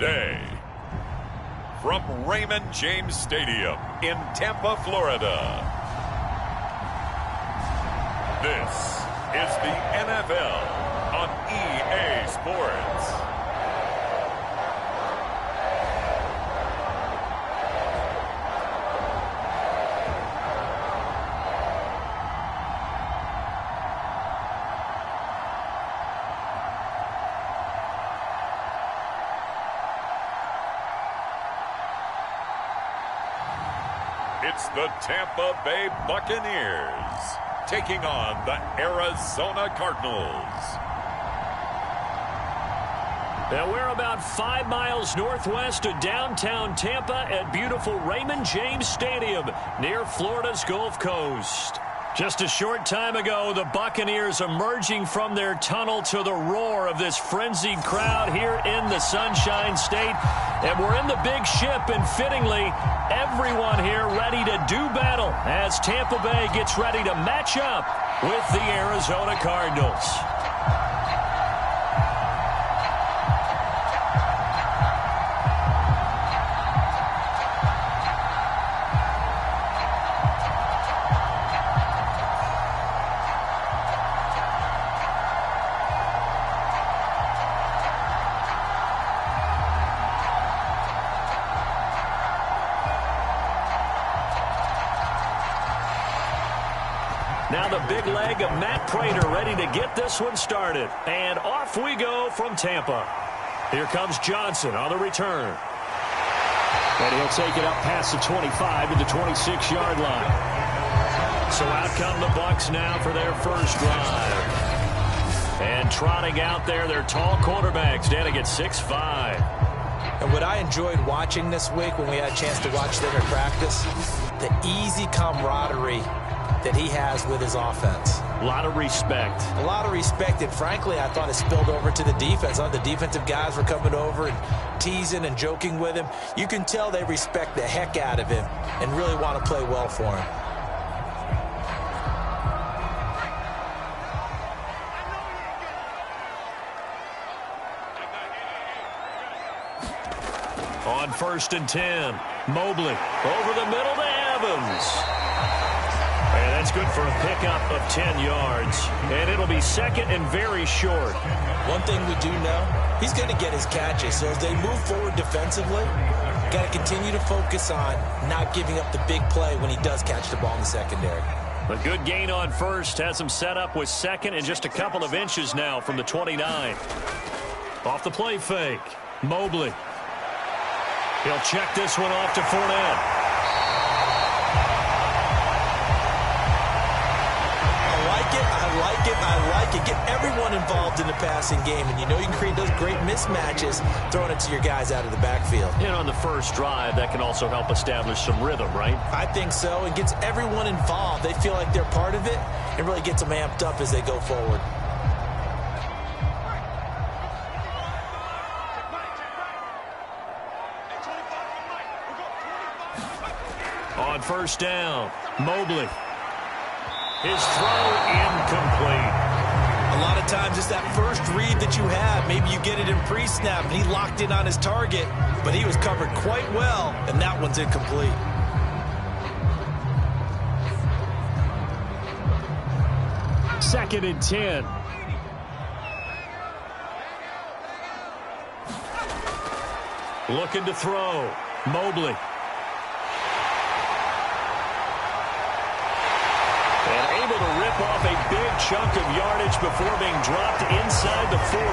today. From Raymond James Stadium in Tampa, Florida, this is the NFL on EA Sports. It's the Tampa Bay Buccaneers taking on the Arizona Cardinals. Now we're about 5 miles northwest of downtown Tampa at beautiful Raymond James Stadium near Florida's Gulf Coast. Just a short time ago, the Buccaneers emerging from their tunnel to the roar of this frenzied crowd here in the Sunshine State. And we're in the big ship, and fittingly, everyone here ready to do battle as Tampa Bay gets ready to match up with the Arizona Cardinals. Now the big leg of Matt Prater ready to get this one started. And off we go from Tampa. Here comes Johnson on the return. And he'll take it up past the 25 to the 26-yard line. So out come the Bucs now for their first drive. And trotting out there, their tall quarterbacks standing at 6'5". And what I enjoyed watching this week when we had a chance to watch them in practice, the easy camaraderie that he has with his offense. A lot of respect. A lot of respect, and frankly, I thought it spilled over to the defense. The defensive guys were coming over and teasing and joking with him. You can tell they respect the heck out of him and really want to play well for him. On 1st and 10, Mobley over the middle to Evans. And that's good for a pickup of 10 yards. And it'll be second and very short. One thing we do know, he's going to get his catches. So as they move forward defensively, got to continue to focus on not giving up the big play when he does catch the ball in the secondary. A good gain on first has him set up with second and just a couple of inches now from the 29. Off the play fake, Mobley. He'll check this one off to Fournette. I like it. Get everyone involved in the passing game, and you know you can create those great mismatches throwing it to your guys out of the backfield. And on the first drive, that can also help establish some rhythm, right? I think so. It gets everyone involved. They feel like they're part of it and really gets them amped up as they go forward. On first down, Mobley. His throw incomplete. A lot of times it's that first read that you have. Maybe you get it in pre-snap, and he locked in on his target, but he was covered quite well, and that one's incomplete. Second and 10. Looking to throw. Mobley. And able to rip off a big chunk of yardage before being dropped inside the 40.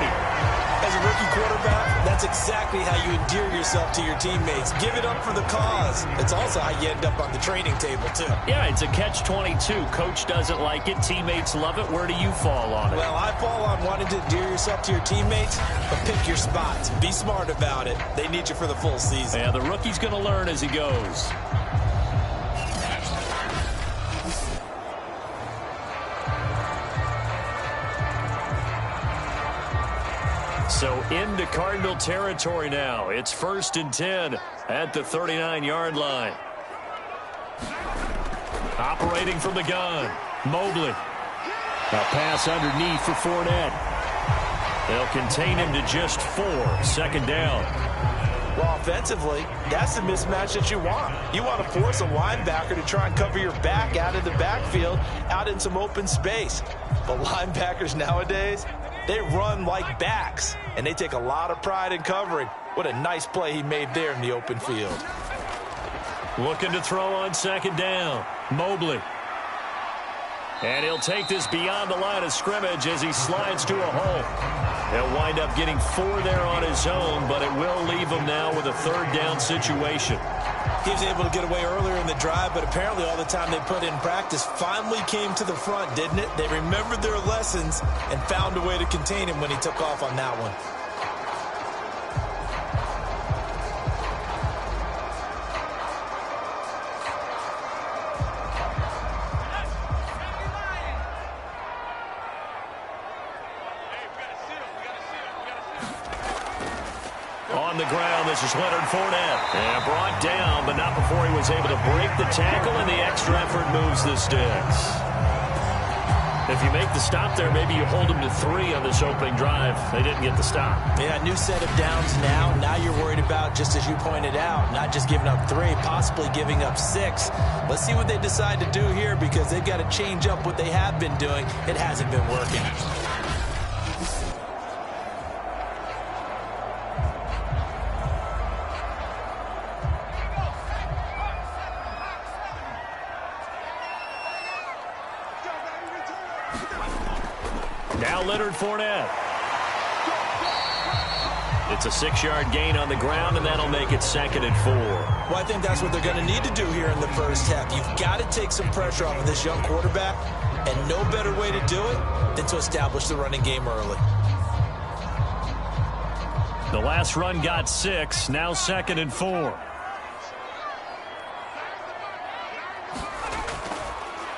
As a rookie quarterback, that's exactly how you endear yourself to your teammates. Give it up for the cause. It's also how you end up on the training table, too. Yeah, it's a catch-22. Coach doesn't like it. Teammates love it. Where do you fall on it? Well, I fall on wanting to endear yourself to your teammates, but pick your spots. Be smart about it. They need you for the full season. Yeah, the rookie's going to learn as he goes. So into Cardinal territory now. It's 1st and 10 at the 39-yard line. Operating from the gun, Mobley. A pass underneath for Fournette. They'll contain him to just 4. Second down. Well, offensively, that's the mismatch that you want. You want to force a linebacker to try and cover your back out of the backfield, out in some open space. But linebackers nowadays, they run like backs, and they take a lot of pride in covering. What a nice play he made there in the open field. Looking to throw on second down. Mobley. And he'll take this beyond the line of scrimmage as he slides to a hole. He'll wind up getting 4 there on his own, but it will leave him now with a third down situation. He was able to get away earlier in the drive, but apparently all the time they put in practice finally came to the front, didn't it? They remembered their lessons and found a way to contain him when he took off on that one. On the ground, this is Leonard Fournette. And brought down, but not before he was able to break the tackle, and the extra effort moves the sticks. If you make the stop there, maybe you hold them to 3 on this opening drive. They didn't get the stop. Yeah, new set of downs now. Now you're worried about, just as you pointed out, not just giving up 3, possibly giving up 6. Let's see what they decide to do here, because they've got to change up what they have been doing. It hasn't been working. Now Leonard Fournette. It's a 6-yard gain on the ground, and that'll make it 2nd and 4. Well, I think that's what they're going to need to do here in the first half. You've got to take some pressure off of this young quarterback, and no better way to do it than to establish the running game early. The last run got 6, now 2nd and 4.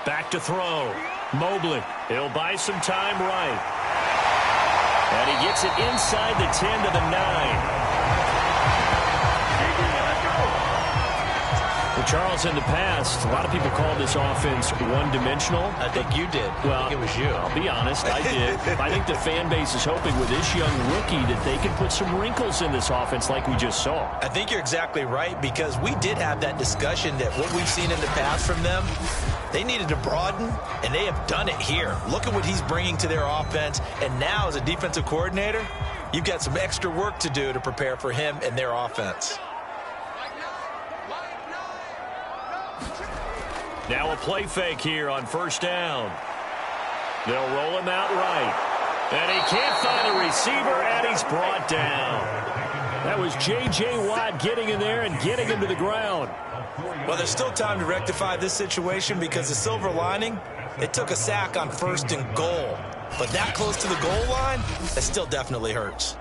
Back to throw. Mobley. He'll buy some time right. And he gets it inside the 10 to the 9. Well, Charles, in the past, a lot of people called this offense one-dimensional. I think you did. Well, I think it was you. I'll be honest, I did. I think the fan base is hoping with this young rookie that they can put some wrinkles in this offense like we just saw. I think you're exactly right, because we did have that discussion that what we've seen in the past from them, they needed to broaden, and they have done it here. Look at what he's bringing to their offense, and now as a defensive coordinator, you've got some extra work to do to prepare for him and their offense. Now a play fake here on first down. They'll roll him out right. And he can't find a receiver, and he's brought down. That was J.J. Watt getting in there and getting him to the ground. Well, there's still time to rectify this situation, because the silver lining, it took a sack on 1st and goal. But that close to the goal line, that still definitely hurts.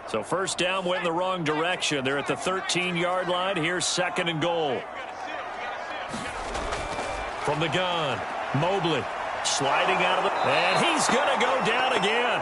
So first down went in the wrong direction. They're at the 13-yard line. Here's 2nd and goal. From the gun, Mobley sliding out of the... And he's going to go down again.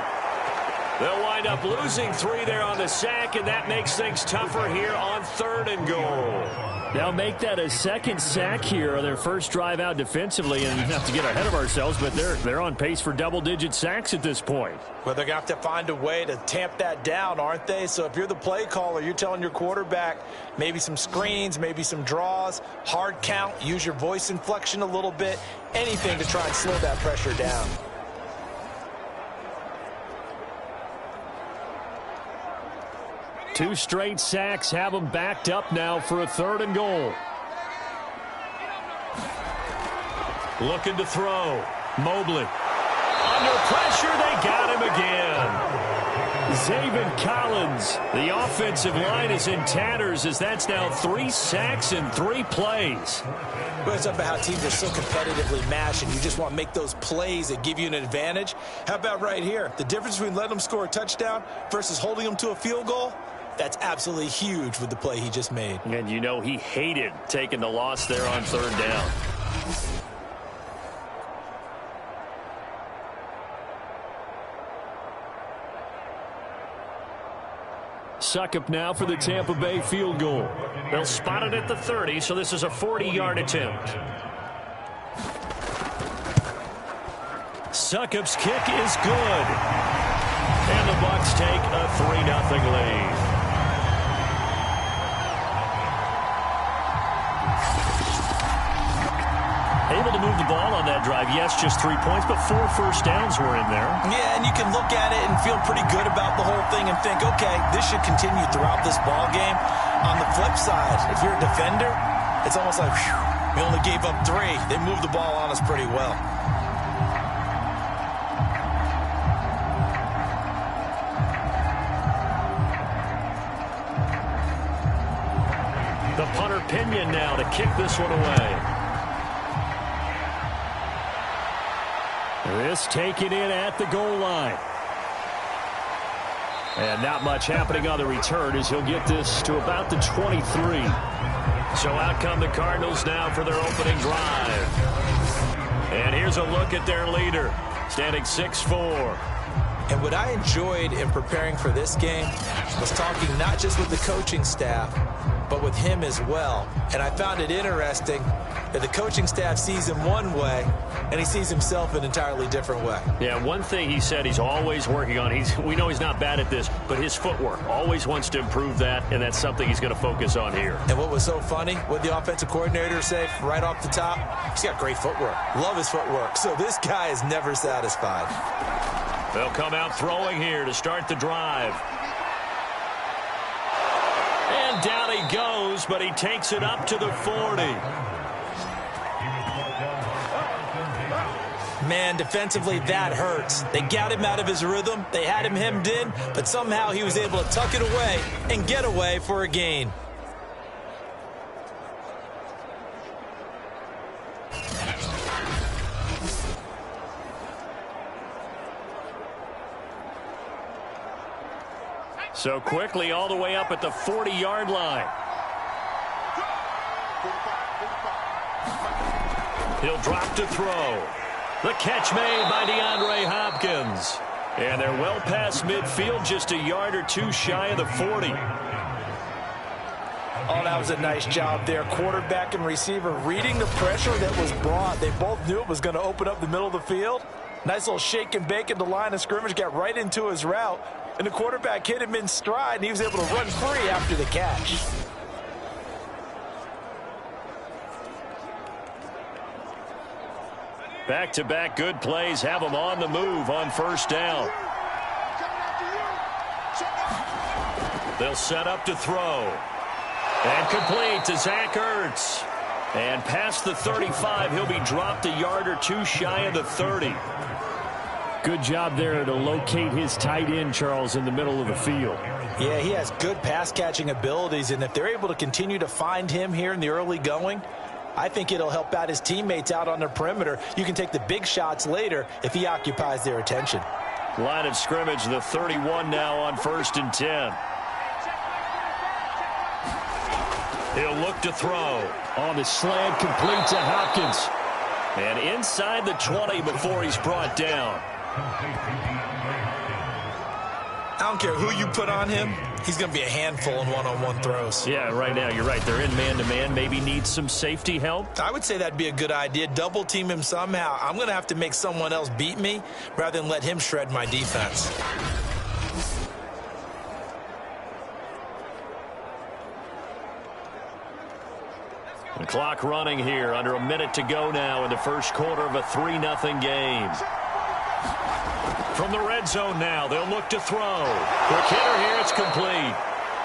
They'll wind up losing 3 there on the sack, and that makes things tougher here on 3rd and goal. Now make that a 2nd sack here on their first drive out defensively, and not to get ahead of ourselves, but they're on pace for double-digit sacks at this point. Well, they're going to have to find a way to tamp that down, aren't they? So if you're the play caller, you're telling your quarterback maybe some screens, maybe some draws, hard count, use your voice inflection a little bit, anything to try and slow that pressure down. Two straight sacks have them backed up now for a 3rd and goal. Looking to throw. Mobley. Under pressure, they got him again. Zaven Collins. The offensive line is in tatters, as that's now 3 sacks in 3 plays. Well, it's about how teams are so competitively matched, and you just want to make those plays that give you an advantage. How about right here? The difference between letting them score a touchdown versus holding them to a field goal? That's absolutely huge with the play he just made. And you know he hated taking the loss there on 3rd down. Succop now for the Tampa Bay field goal. They'll spot it at the 30, so this is a 40-yard attempt. Succop's kick is good. And the Bucs take a 3-0 lead. Able to move the ball on that drive. Yes, just 3 points, but 4 first downs were in there. Yeah, and you can look at it and feel pretty good about the whole thing and think, okay, this should continue throughout this ball game. On the flip side, if you're a defender, it's almost like, whew, we only gave up 3. They moved the ball on us pretty well. The punter Pinion now to kick this one away. This taken in at the goal line. And not much happening on the return as he'll get this to about the 23. So out come the Cardinals now for their opening drive. And here's a look at their leader, standing 6'4". And what I enjoyed in preparing for this game was talking not just with the coaching staff, but with him as well. And I found it interesting that the coaching staff sees him one way, and he sees himself an entirely different way. Yeah, one thing he said he's always working on, we know he's not bad at this, but his footwork, always wants to improve that, and that's something he's going to focus on here. And what was so funny, what the offensive coordinator said right off the top, he's got great footwork. Love his footwork. So this guy is never satisfied. They'll come out throwing here to start the drive. And down he goes, but he takes it up to the 40. Man, defensively, that hurts. They got him out of his rhythm. They had him hemmed in, but somehow he was able to tuck it away and get away for a gain. So quickly all the way up at the 40-yard line. He'll drop to throw. The catch made by DeAndre Hopkins. And they're well past midfield, just a yard or two shy of the 40. Oh, that was a nice job there. Quarterback and receiver reading the pressure that was brought. They both knew it was going to open up the middle of the field. Nice little shake and bake at the line of scrimmage, got right into his route. And the quarterback hit him in stride, and he was able to run free after the catch. Back-to-back good plays have them on the move on first down. They'll set up to throw. And complete to Zach Ertz. And past the 35, he'll be dropped a yard or two shy of the 30. Good job there to locate his tight end, Charles, in the middle of the field. Yeah, he has good pass-catching abilities, and if they're able to continue to find him here in the early going, I think it'll help out his teammates out on the perimeter. You can take the big shots later if he occupies their attention. Line of scrimmage, the 31 now on 1st and 10. He'll look to throw. On the slant, complete to Hopkins. And inside the 20 before he's brought down. I don't care who you put on him. He's going to be a handful in one-on-one throws. Yeah, right now, you're right. They're in man-to-man. Maybe needs some safety help. I would say that'd be a good idea. Double team him somehow. I'm going to have to make someone else beat me rather than let him shred my defense. The clock running here. Under a minute to go now in the first quarter of a 3-0 game. From the red zone now, they'll look to throw. Quick hitter here, it's complete.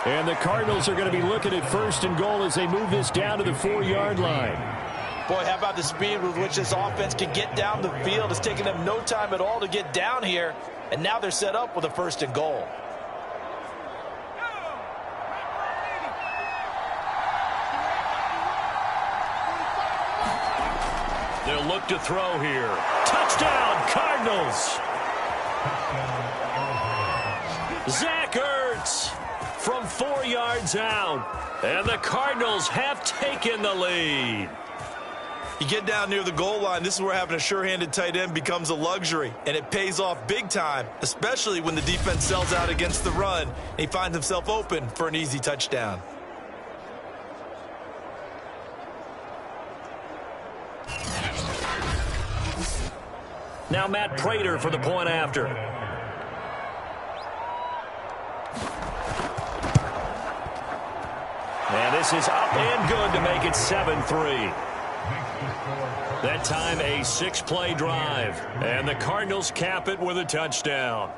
And the Cardinals are going to be looking at 1st and goal as they move this down to the 4-yard line. Boy, how about the speed with which this offense can get down the field? It's taking them no time at all to get down here. And now they're set up with a 1st and goal. They'll look to throw here. Touchdown, Cardinals! Zach Ertz from 4 yards out. And the Cardinals have taken the lead. You get down near the goal line, this is where having a sure-handed tight end becomes a luxury, and it pays off big time, especially when the defense sells out against the run, and he finds himself open for an easy touchdown. Now Matt Prater for the point after. And this is up and good to make it 7-3. That time a 6-play drive. And the Cardinals cap it with a touchdown.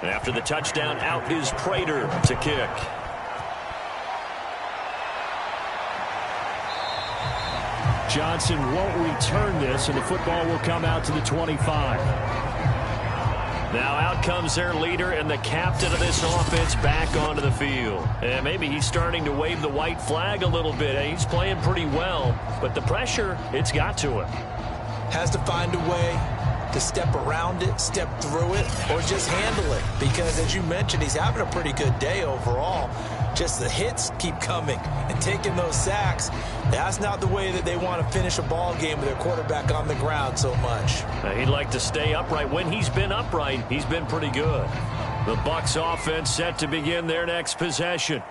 After the touchdown, out is Prater to kick. Johnson won't return this, and the football will come out to the 25. Now out comes their leader and the captain of this offense back onto the field. And maybe he's starting to wave the white flag a little bit. He's playing pretty well, but the pressure, it's got to him. Has to find a way to step around it, step through it, or just handle it. Because, as you mentioned, he's having a pretty good day overall. Just the hits keep coming and taking those sacks. That's not the way that they want to finish a ball game with their quarterback on the ground so much. He'd like to stay upright. When he's been upright, he's been pretty good. The Bucs offense set to begin their next possession.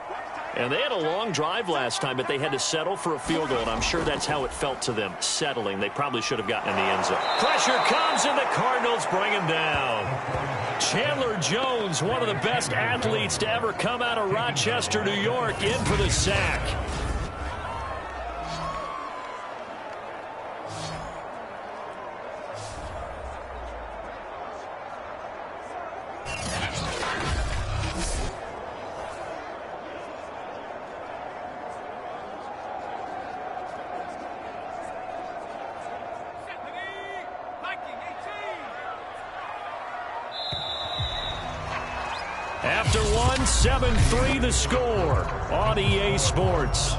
And they had a long drive last time, but they had to settle for a field goal, and I'm sure that's how it felt to them, settling. They probably should have gotten in the end zone. Pressure comes, and the Cardinals bring him down. Chandler Jones, one of the best athletes to ever come out of Rochester, New York, in for the sack. After one, 7-3 the score on EA Sports.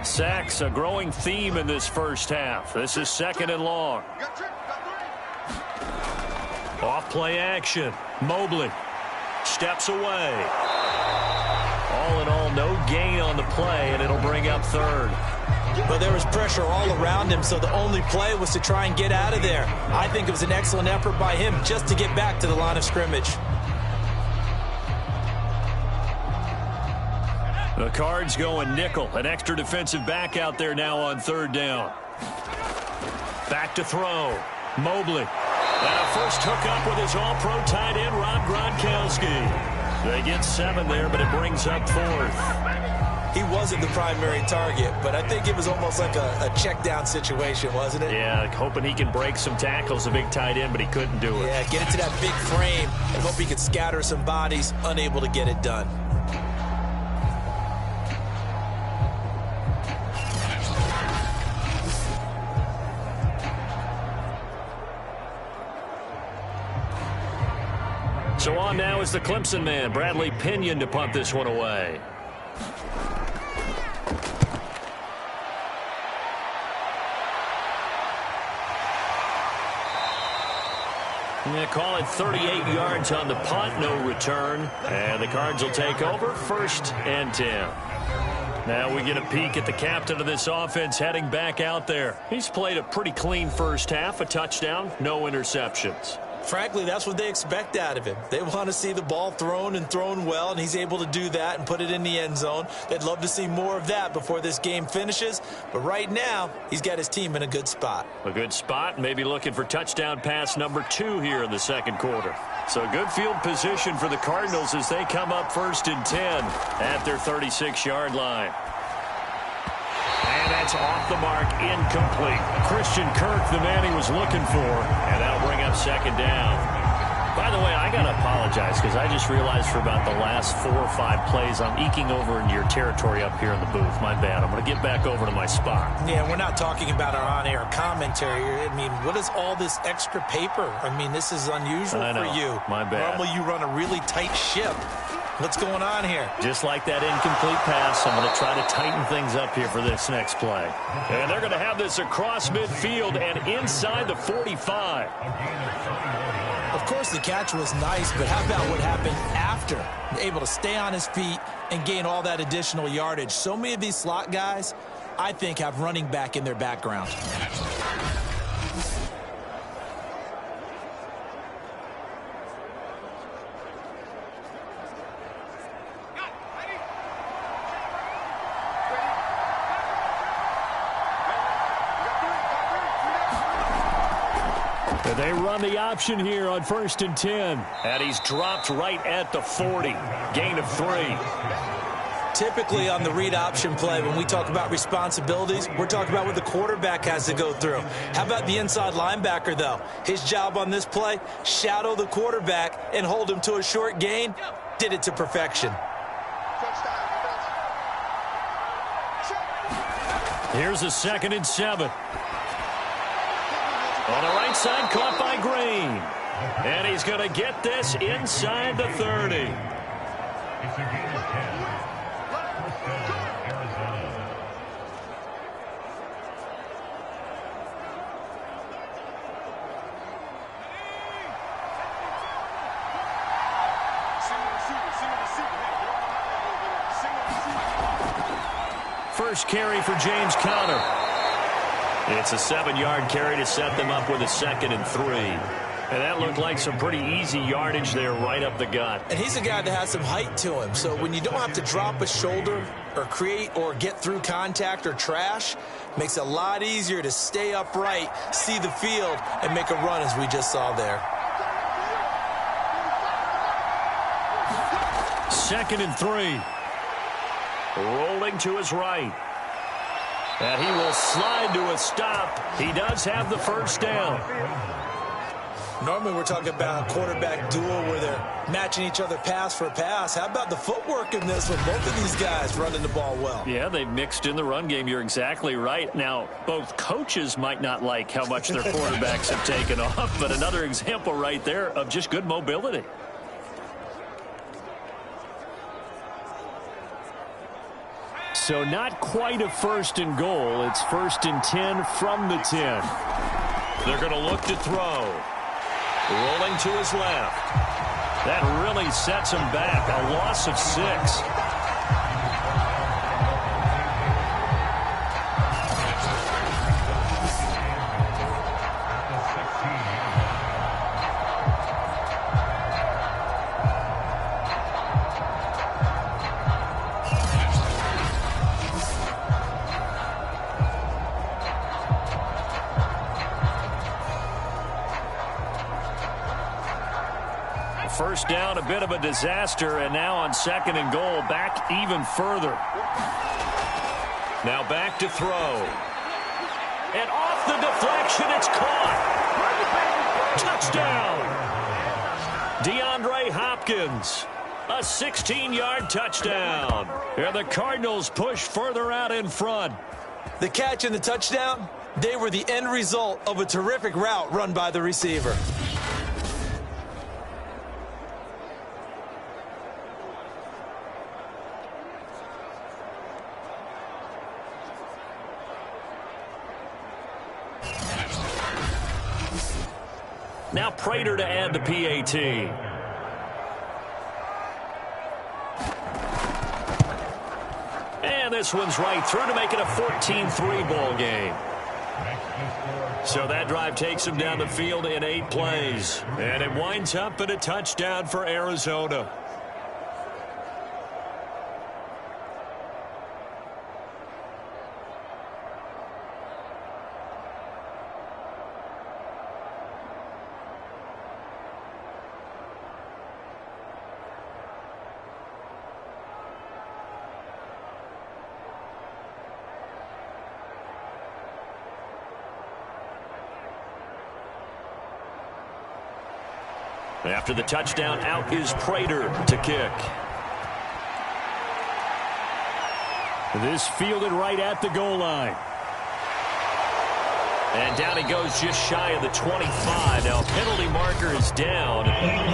Sacks, a growing theme in this first half. This is 2nd and long. Off play action. Mobley steps away. All in all, no gain on the play, and it'll bring up 3rd. But there was pressure all around him, so the only play was to try and get out of there. I think it was an excellent effort by him just to get back to the line of scrimmage. The Cards going nickel. An extra defensive back out there now on 3rd down. Back to throw. Mobley. And a first hookup with his all-pro tight end, Rob Gronkowski. They get 7 there, but it brings up 4th. He wasn't the primary target, but I think it was almost like a check-down situation, wasn't it? Yeah, hoping he can break some tackles, a big tight end, but he couldn't do it. Yeah, get it to that big frame and hope he could scatter some bodies, unable to get it done. So on now is the Clemson man, Bradley Pinion, to punt this one away. They call it 38 yards on the punt, no return. And the Cards will take over, 1st and 10. Now we get a peek at the captain of this offense heading back out there. He's played a pretty clean first half, a touchdown, no interceptions. Frankly, that's what they expect out of him. They want to see the ball thrown and thrown well, and he's able to do that and put it in the end zone. They'd love to see more of that before this game finishes, but right now, he's got his team in a good spot. A good spot, maybe looking for touchdown pass number 2 here in the second quarter. So good field position for the Cardinals as they come up 1st and 10 at their 36-yard line. And that's off the mark, incomplete. Christian Kirk, the man he was looking for, and that'll bring up 2nd down. By the way, I got to apologize because I just realized for about the last 4 or 5 plays I'm eking over into your territory up here in the booth. My bad. I'm going to get back over to my spot. Yeah, we're not talking about our on-air commentary. I mean, what is all this extra paper? I mean, this is unusual for you. My bad. Normally you run a really tight ship. What's going on here? Just like that incomplete pass, I'm going to try to tighten things up here for this next play. And they're going to have this across midfield and inside the 45. Of course, the catch was nice, but how about what happened after? Able to stay on his feet and gain all that additional yardage. So many of these slot guys, I think, have running back in their background. They run the option here on 1st and 10. And he's dropped right at the 40. Gain of 3. Typically on the read option play, when we talk about responsibilities, we're talking about what the quarterback has to go through. How about the inside linebacker, though? His job on this play, shadow the quarterback and hold him to a short gain. Did it to perfection. Here's a 2nd and 7. On the right side, caught by Green. And he's going to get this inside the 30. First carry for James Conner. It's a 7-yard carry to set them up with a 2nd and 3. And that looked like some pretty easy yardage there right up the gut. And he's a guy that has some height to him. So when you don't have to drop a shoulder or create or get through contact or trash, makes it a lot easier to stay upright, see the field, and make a run as we just saw there. 2nd and 3. Rolling to his right. And he will slide to a stop. He does have the 1st down. Normally we're talking about a quarterback duel where they're matching each other pass for pass. How about the footwork in this one? Both of these guys running the ball well. Yeah, they've mixed in the run game. You're exactly right. Now, both coaches might not like how much their quarterbacks have taken off, but another example right there of just good mobility. So not quite a 1st and goal. It's 1st and 10 from the 10. They're going to look to throw. Rolling to his left. That really sets him back. A loss of 6. First down, a bit of a disaster, and now on 2nd and goal, back even further. Now back to throw. And off the deflection, it's caught. Touchdown. DeAndre Hopkins, a 16-yard touchdown. And the Cardinals push further out in front. The catch and the touchdown, they were the end result of a terrific route run by the receiver. Now Prater to add the PAT. And this one's right through to make it a 14-3 ball game. So that drive takes them down the field in 8 plays. And it winds up in a touchdown for Arizona. After the touchdown, out is Prater to kick. This fielded right at the goal line. And down he goes just shy of the 25. Now, penalty marker is down.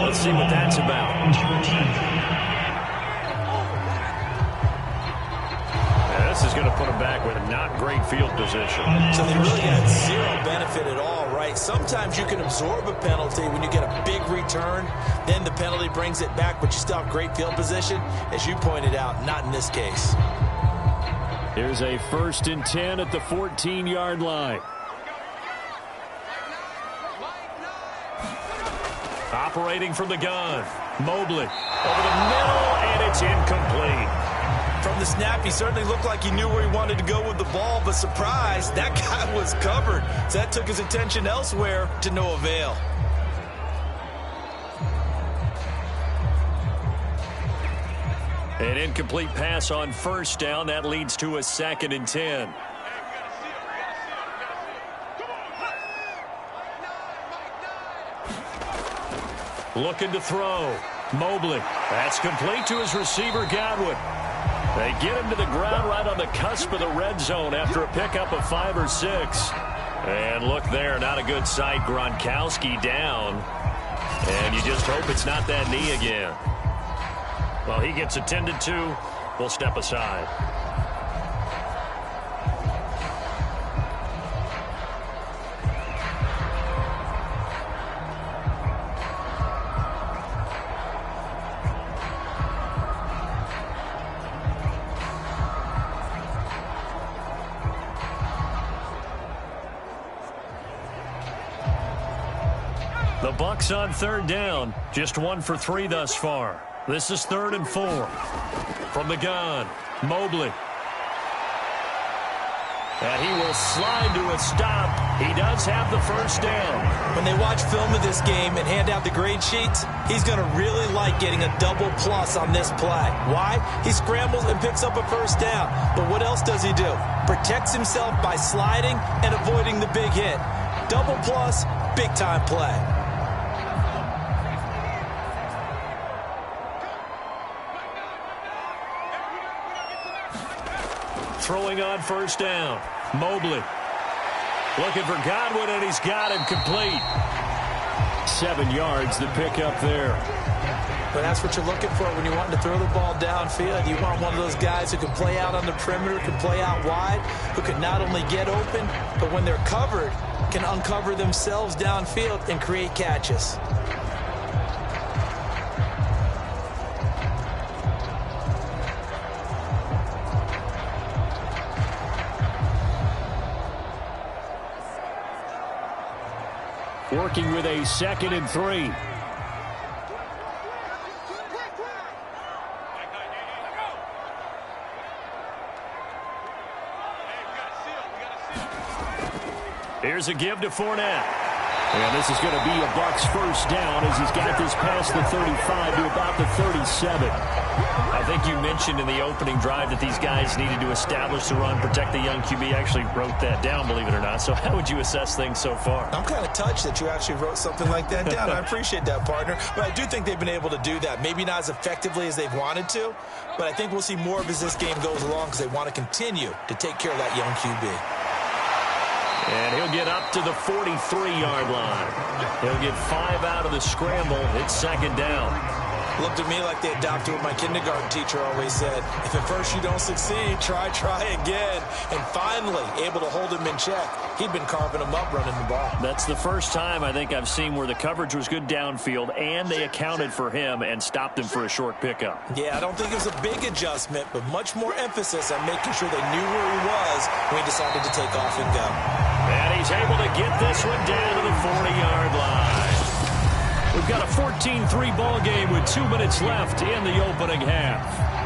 Let's see what that's about. This is going to put him back with not great field position. So they really had zero benefit at all, right? Sometimes you can absorb a penalty when you get a big return. Then the penalty brings it back, but you still have great field position. As you pointed out, not in this case. Here's a 1st and 10 at the 14-yard line. Operating from the gun. Mobley over the middle, and it's incomplete. From the snap, he certainly looked like he knew where he wanted to go with the ball, but surprise, that guy was covered. So that took his attention elsewhere to no avail. An incomplete pass on 1st down. That leads to a 2nd and 10. Looking to throw. Mobley. That's complete to his receiver, Godwin. They get him to the ground right on the cusp of the red zone after a pickup of 5 or 6. And look there, not a good sight. Gronkowski down. And you just hope it's not that knee again. Well, he gets attended to. We'll step aside. The Bucs on 3rd down. Just 1 for 3 thus far. This is 3rd and 4. From the gun, Mobley. And he will slide to a stop. He does have the 1st down. When they watch film of this game and hand out the grade sheets, he's going to really like getting a double plus on this play. Why? He scrambles and picks up a 1st down. But what else does he do? Protects himself by sliding and avoiding the big hit. Double plus, big time play. Throwing on 1st down. Mobley. Looking for Godwin, and he's got him complete. 7 yards, the pickup there. But that's what you're looking for when you want to throw the ball downfield. You want one of those guys who can play out on the perimeter, can play out wide, who can not only get open, but when they're covered, can uncover themselves downfield and create catches. Working with a 2nd and 3. Here's a give to Fournette. And this is going to be a Bucs 1st down as he's got this past the 35 to about the 37. I think you mentioned in the opening drive that these guys needed to establish the run, protect the young QB. I actually wrote that down, believe it or not. So how would you assess things so far? I'm kind of touched that you actually wrote something like that down. I appreciate that, partner. But I do think they've been able to do that. Maybe not as effectively as they've wanted to, but I think we'll see more of as this game goes along because they want to continue to take care of that young QB. And he'll get up to the 43-yard line. He'll get 5 out of the scramble. It's 2nd down. Looked at me like they adopted what my kindergarten teacher always said. If at first you don't succeed, try again. And finally, able to hold him in check. He'd been carving him up running the ball. That's the first time I think I've seen where the coverage was good downfield and they accounted for him and stopped him for a short pickup. Yeah, I don't think it was a big adjustment, but much more emphasis on making sure they knew where he was when he decided to take off and go. And he's able to get this one down to the 40-yard line. We've got a 14-3 ball game with 2 minutes left in the opening half.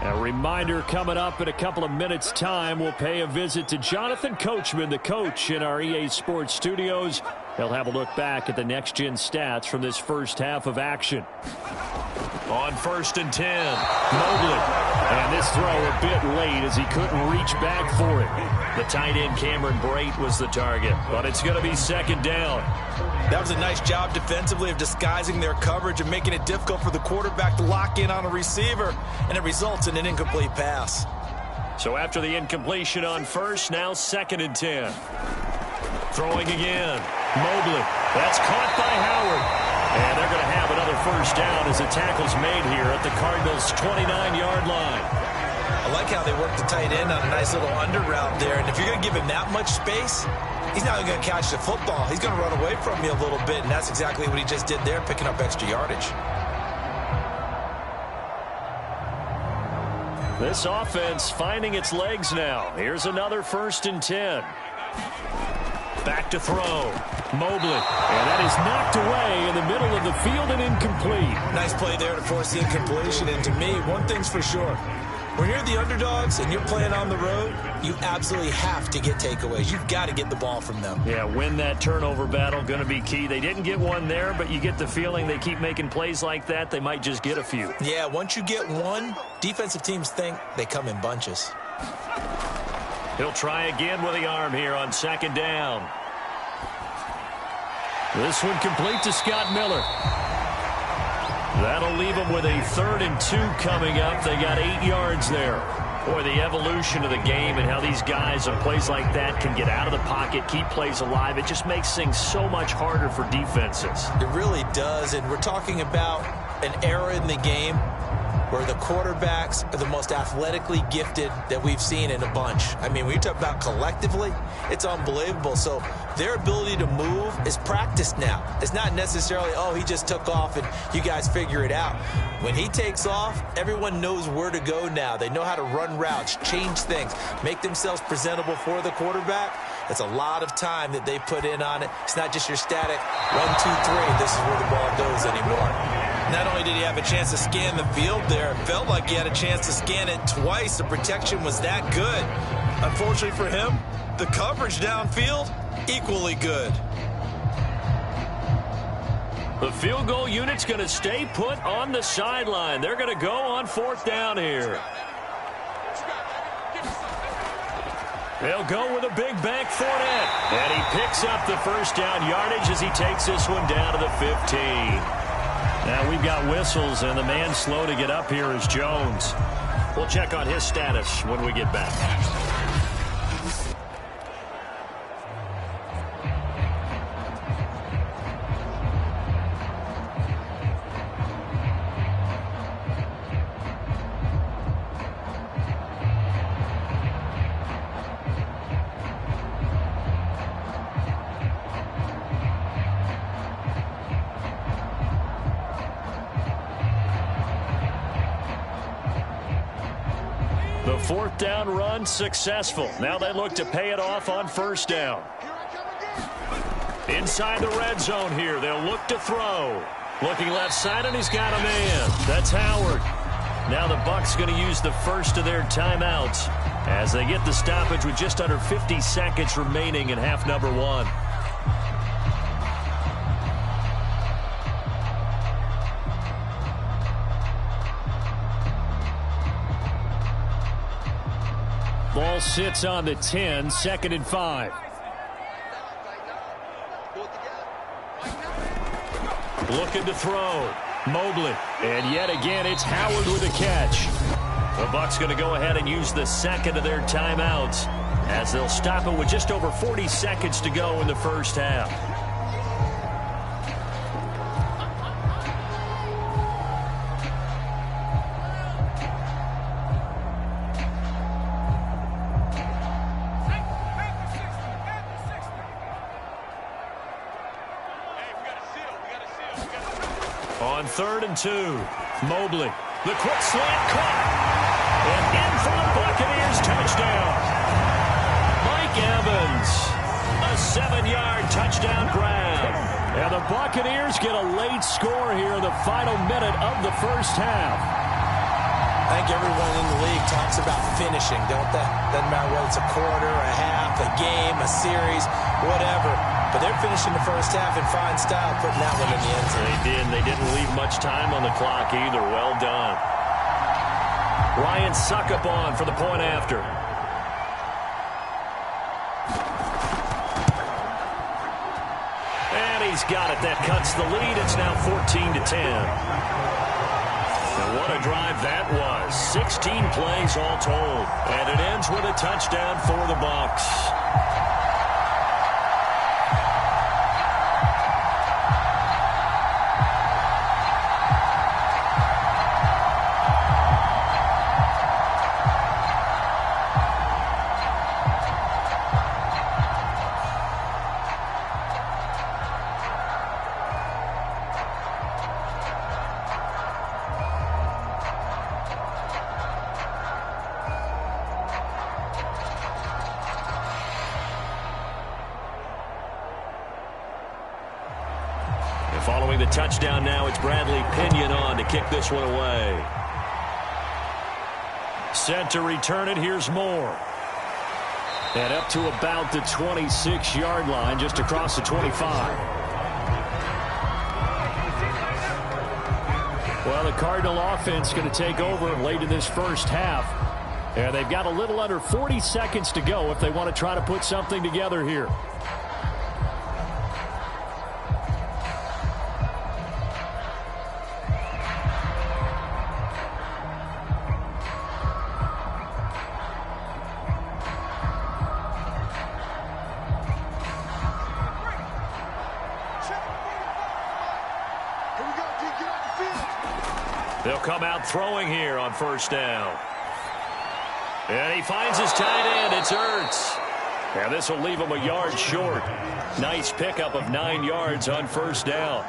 A reminder coming up in a couple of minutes' time, we'll pay a visit to Jonathan Coachman, the coach in our EA Sports studios. He'll have a look back at the next-gen stats from this first half of action. On 1st and 10, Mobley. And this throw a bit late as he couldn't reach back for it. The tight end Cameron Brate was the target, but it's going to be 2nd down. That was a nice job defensively of disguising their coverage and making it difficult for the quarterback to lock in on a receiver, and it results in an incomplete pass. So after the incompletion on 1st, now 2nd and 10. Throwing again. Mobley. That's caught by Howard. And they're going to have another 1st down as the tackle's made here at the Cardinals' 29-yard line. I like how they work the tight end on a nice little under route there. And if you're going to give him that much space, he's not going to catch the football. He's going to run away from you a little bit, and that's exactly what he just did there, picking up extra yardage. This offense finding its legs now. Here's another 1st and 10. Back to throw. Mobley. And that is knocked away in the middle of the field and incomplete. Nice play there to force the incompletion. And to me, one thing's for sure. When you're the underdogs and you're playing on the road, you absolutely have to get takeaways. You've got to get the ball from them. Yeah, win that turnover battle, going to be key. They didn't get one there, but you get the feeling they keep making plays like that, they might just get a few. Yeah, once you get one, defensive teams think they come in bunches. He'll try again with the arm here on 2nd down. This one complete to Scott Miller. That'll leave them with a 3rd and 2 coming up. They got 8 yards there. Boy, the evolution of the game and how these guys on plays like that can get out of the pocket, keep plays alive, it just makes things so much harder for defenses. It really does, and we're talking about an era in the game where the quarterbacks are the most athletically gifted that we've seen in a bunch. I mean, when you talk about collectively, it's unbelievable. So their ability to move is practiced now. It's not necessarily, oh, he just took off and you guys figure it out. When he takes off, everyone knows where to go now. They know how to run routes, change things, make themselves presentable for the quarterback. It's a lot of time that they put in on it. It's not just your static 1, 2, 3, this is where the ball goes anymore. Not only did he have a chance to scan the field there, it felt like he had a chance to scan it twice. The protection was that good. Unfortunately for him, the coverage downfield, equally good. The field goal unit's going to stay put on the sideline. They're going to go on 4th down here. They'll go with a big bank Fournette. And he picks up the 1st down yardage as he takes this one down to the 15. Now we've got whistles, and the man slow to get up here is Jones. We'll check on his status when we get back. The 4th down run successful. Now they look to pay it off on 1st down. Inside the red zone here, they'll look to throw. Looking left side, and he's got a man. That's Howard. Now the Bucs going to use the first of their timeouts as they get the stoppage with just under 50 seconds remaining in half number 1. Ball sits on the 10, 2nd and 5. Looking to throw. Mobley. And yet again, it's Howard with a catch. The Bucks going to go ahead and use the second of their timeouts as they'll stop it with just over 40 seconds to go in the first half. On 3rd and 2, Mobley. The quick slant caught. And in for the Buccaneers touchdown. Mike Evans. A 7-yard touchdown grab. And the Buccaneers get a late score here in the final minute of the first half. I think everyone in the league talks about finishing, don't they? Doesn't matter whether it's a quarter, a half, a game, a series, whatever. But they're finishing the first half in fine style, putting that one in the end zone. They did. They didn't leave much time on the clock either. Well done. Ryan Suckup on for the point after. And he's got it. That cuts the lead. It's now 14-10. And what a drive that was. 16 plays all told. And it ends with a touchdown for the Bucks. Following the touchdown now, it's Bradley Pinion on to kick this one away. Set to return it, here's Moore. And up to about the 26-yard line, just across the 25. Well, the Cardinal offense going to take over late in this first half. And they've got a little under 40 seconds to go if they want to try to put something together here. They'll come out throwing here on first down. And he finds his tight end. It's Ertz. And this will leave him a yard short. Nice pickup of 9 yards on first down.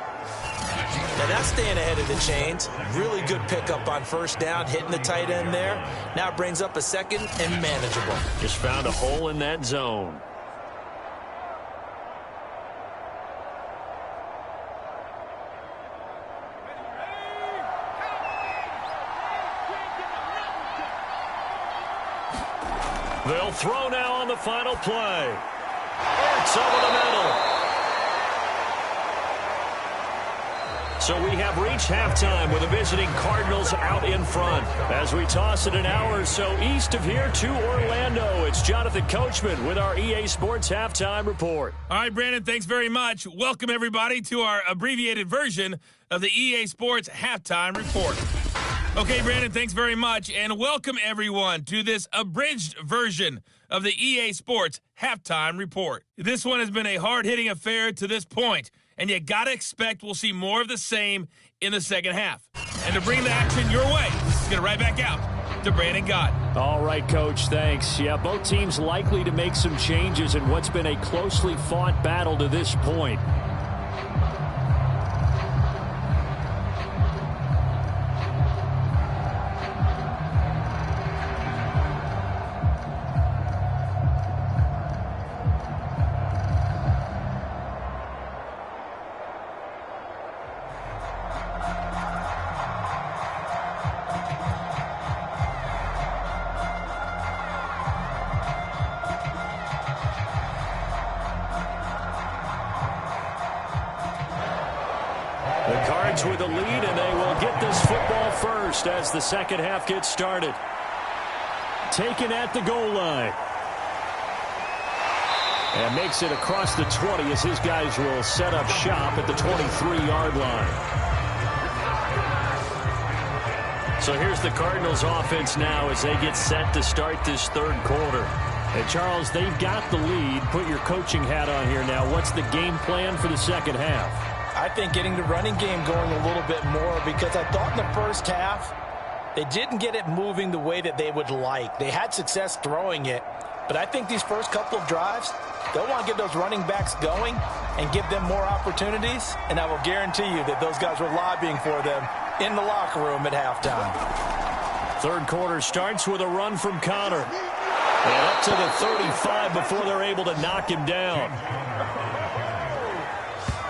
Now that's staying ahead of the chains. Really good pickup on first down, hitting the tight end there. Now it brings up a second and manageable. Just found a hole in that zone. They'll throw now on the final play. It's over the middle. So we have reached halftime with the visiting Cardinals out in front. As we toss it an hour or so east of here to Orlando, it's Jonathan Coachman with our EA Sports Halftime Report. All right, Brandon, thanks very much. Welcome, everybody, to our abbreviated version of the EA Sports Halftime Report. Okay, Brandon, thanks very much, and welcome everyone to this abridged version of the EA Sports Halftime Report. This one has been a hard-hitting affair to this point, and you gotta expect we'll see more of the same in the second half. And to bring the action your way, let's get it right back out to Brandon Gott. All right, Coach, thanks. Yeah, both teams likely to make some changes in what's been a closely fought battle to this point. With the lead, and they will get this football first as the second half gets started. Taken at the goal line. And makes it across the 20 as his guys will set up shop at the 23-yard line. So here's the Cardinals offense now as they get set to start this third quarter. And Charles, they've got the lead. Put your coaching hat on here now. What's the game plan for the second half? I think getting the running game going a little bit more, because I thought in the first half they didn't get it moving the way that they would like. They had success throwing it, but I think these first couple of drives, they'll want to get those running backs going and give them more opportunities, and I will guarantee you that those guys were lobbying for them in the locker room at halftime. Third quarter starts with a run from Connor. And up to the 35 before they're able to knock him down.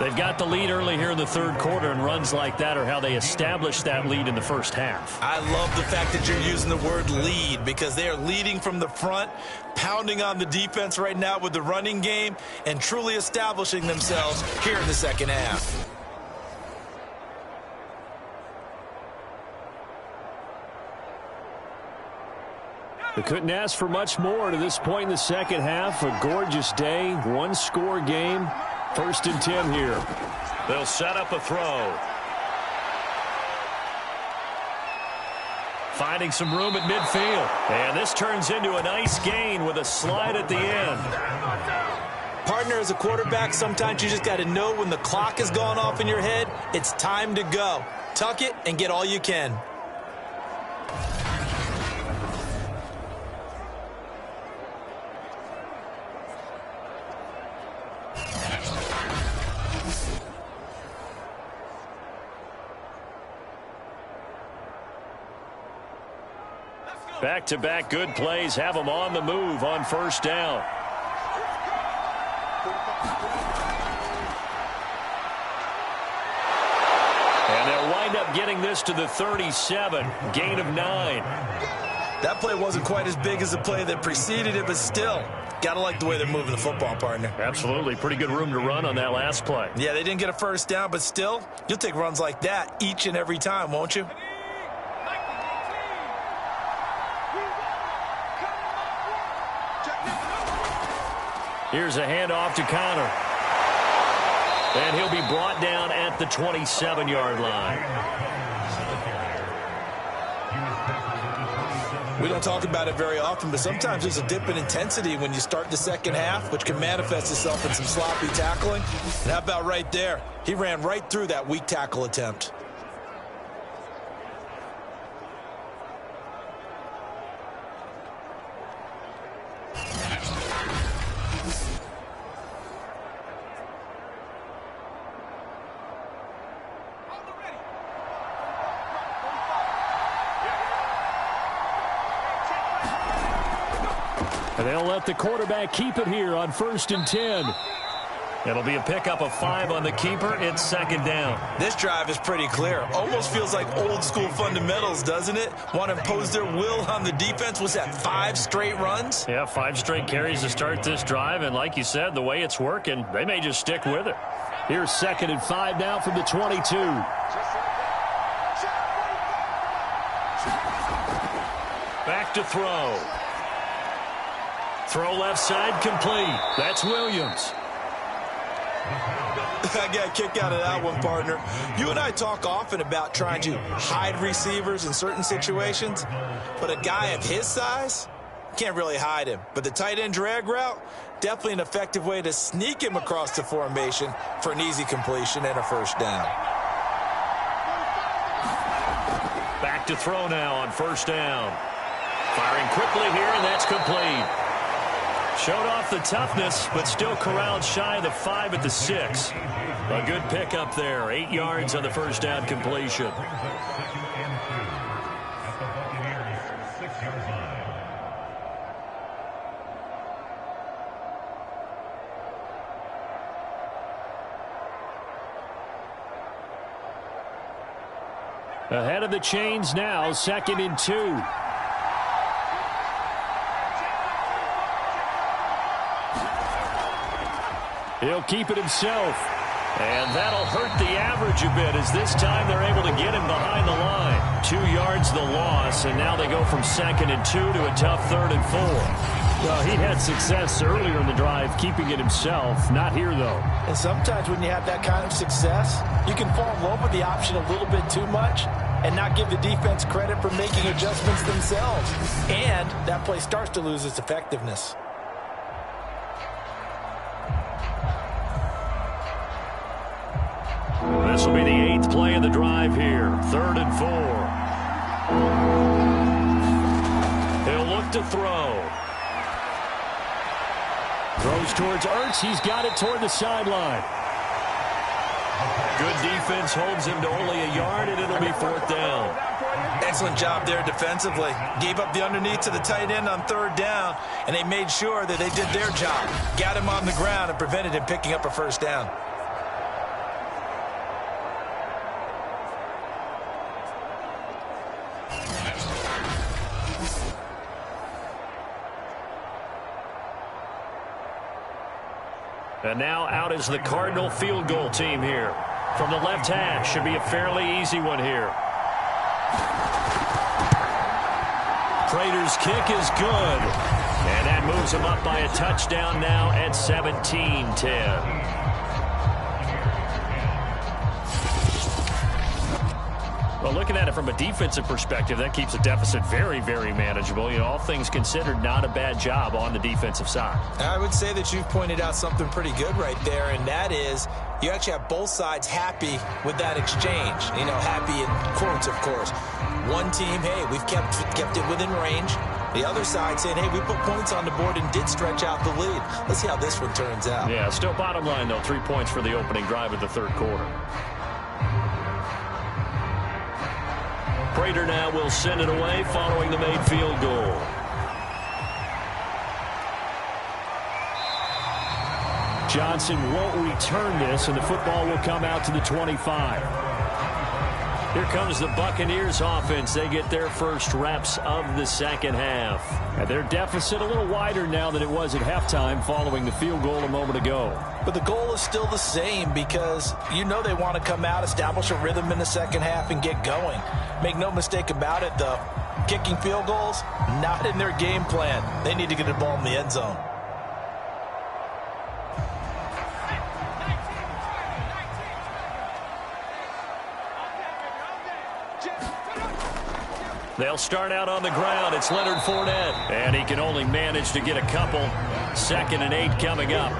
They've got the lead early here in the third quarter, and runs like that are how they established that lead in the first half. I love the fact that you're using the word lead, because they are leading from the front, pounding on the defense right now with the running game, and truly establishing themselves here in the second half. They couldn't ask for much more to this point in the second half. A gorgeous day, one-score game. 1st and 10 here. They'll set up a throw. Finding some room at midfield. And this turns into a nice gain with a slide at the end. Partner, as a quarterback, sometimes you just got to know when the clock has gone off in your head, it's time to go. Tuck it and get all you can. Back-to-back good plays have them on the move on first down. And they'll wind up getting this to the 37. Gain of 9. That play wasn't quite as big as the play that preceded it, but still, got to like the way they're moving the football, partner. Absolutely. Pretty good room to run on that last play. Yeah, they didn't get a first down, but still, you'll take runs like that each and every time, won't you? Here's a handoff to Connor. And he'll be brought down at the 27-yard line. We don't talk about it very often, but sometimes there's a dip in intensity when you start the second half, which can manifest itself in some sloppy tackling. And how about right there? He ran right through that weak tackle attempt. And they'll let the quarterback keep it here on 1st and 10. It'll be a pickup of 5 on the keeper. It's 2nd down. This drive is pretty clear. Almost feels like old school fundamentals, doesn't it? Want to impose their will on the defense. Was that 5 straight runs? Yeah, 5 straight carries to start this drive. And like you said, the way it's working, they may just stick with it. Here's 2nd and 5 now from the 22. Back to throw. Throw left side complete. That's Williams. I got a kick out of that one, partner. You and I talk often about trying to hide receivers in certain situations, but a guy of his size can't really hide him. But the tight end drag route, definitely an effective way to sneak him across the formation for an easy completion and a first down. Back to throw now on 1st down. Firing quickly here, and that's complete. Showed off the toughness, but still corralled shy of the 5 at the 6. A good pickup there. 8 yards on the first down completion. Ahead of the chains now, 2nd and 2. He'll keep it himself. And that'll hurt the average a bit as this time they're able to get him behind the line. 2 yards the loss, and now they go from 2nd and 2 to a tough 3rd and 4. Well, he had success earlier in the drive, keeping it himself. Not here, though. And sometimes when you have that kind of success, you can fall in love with the option a little bit too much and not give the defense credit for making adjustments themselves. And that play starts to lose its effectiveness. This will be the 8th play of the drive here. 3rd and 4. He'll look to throw. Throws towards Ertz. He's got it toward the sideline. Good defense holds him to only a yard, and it'll be 4th down. Excellent job there defensively. Gave up the underneath to the tight end on 3rd down, and they made sure that they did their job. Got him on the ground and prevented him picking up a 1st down. And now out is the Cardinal field goal team here. From the left hash, should be a fairly easy one here. Prater's kick is good. And that moves him up by a touchdown now at 17-10. Well, looking at it from a defensive perspective, that keeps the deficit very, very manageable. You know, all things considered, not a bad job on the defensive side. I would say that you've pointed out something pretty good right there, and that is you actually have both sides happy with that exchange. You know, happy in quotes, of course. One team, hey, we've kept it within range. The other side saying, hey, we put points on the board and did stretch out the lead. Let's see how this one turns out. Yeah, still bottom line, though, 3 points for the opening drive of the 3rd quarter. Prater now will send it away following the made field goal. Johnson won't return this, and the football will come out to the 25. Here comes the Buccaneers offense. They get their first reps of the 2nd half. And their deficit a little wider now than it was at halftime following the field goal a moment ago. But the goal is still the same because you know they want to come out, establish a rhythm in the 2nd half, and get going. Make no mistake about it, though. Kicking field goals, not in their game plan. They need to get the ball in the end zone. They'll start out on the ground. It's Leonard Fournette. And he can only manage to get a couple. 2nd and 8 coming up.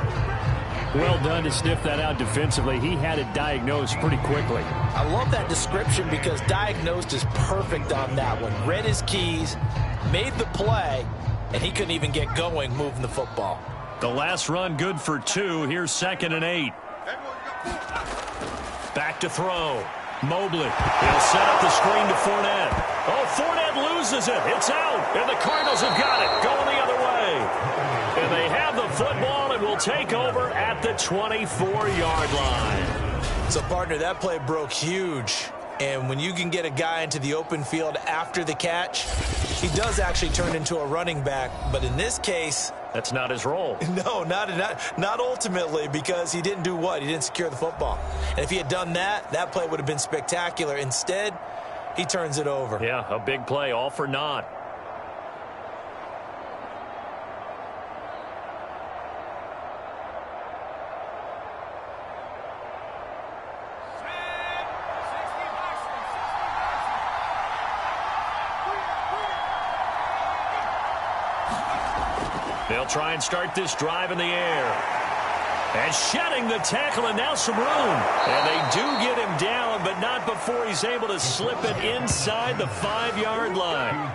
Well done to sniff that out defensively. He had it diagnosed pretty quickly. I love that description because diagnosed is perfect on that one. Read his keys, made the play, and he couldn't even get going moving the football. The last run good for 2. Here's 2nd and 8. Back to throw. Mobley. He'll set up the screen to Fournette. Oh, Fournette loses it. It's out. And the Cardinals have got it. Going the other way. And they have the football and will take over at the 24-yard line. So, partner, that play broke huge. And when you can get a guy into the open field after the catch, he does actually turn into a running back. But in this case, that's not his role. No, not ultimately, because he didn't do what? He didn't secure the football. And if he had done that, that play would have been spectacular. Instead, he turns it over. Yeah, a big play, all for naught. They'll try and start this drive in the air. And shedding the tackle, and now some room. And they do get him down, but not before he's able to slip it inside the 5-yard line.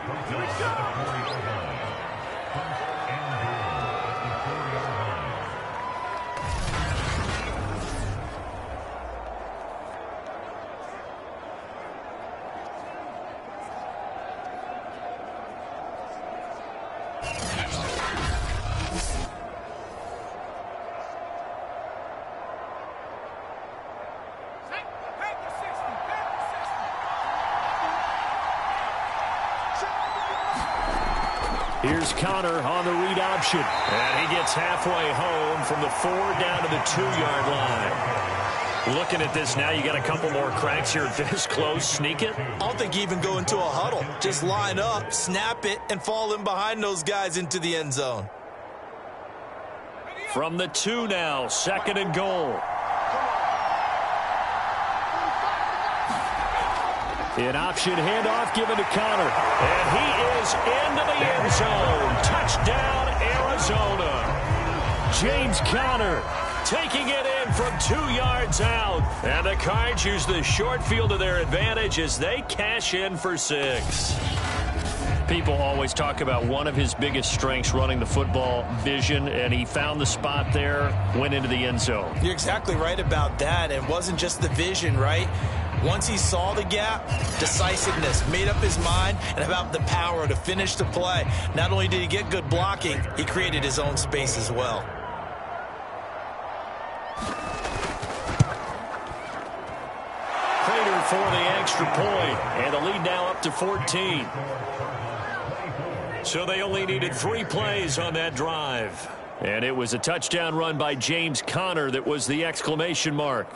Here's Connor on the read option. And he gets halfway home from the 4 down to the 2-yard line. Looking at this now, you got a couple more cracks here this close. Sneak it? I don't think you even go into a huddle. Just line up, snap it, and fall in behind those guys into the end zone. From the 2 now, 2nd and goal. An option handoff given to Connor. And he is into the end zone. Touchdown, Arizona. James Conner taking it in from 2 yards out. And the Cards use the short field to their advantage as they cash in for 6. People always talk about one of his biggest strengths, running the football, vision, and he found the spot there, went into the end zone. You're exactly right about that. It wasn't just the vision, right? Once he saw the gap, decisiveness, made up his mind, and about the power to finish the play. Not only did he get good blocking, he created his own space as well. Prater for the extra point, and the lead now up to 14. So they only needed 3 plays on that drive. And it was a touchdown run by James Conner that was the exclamation mark.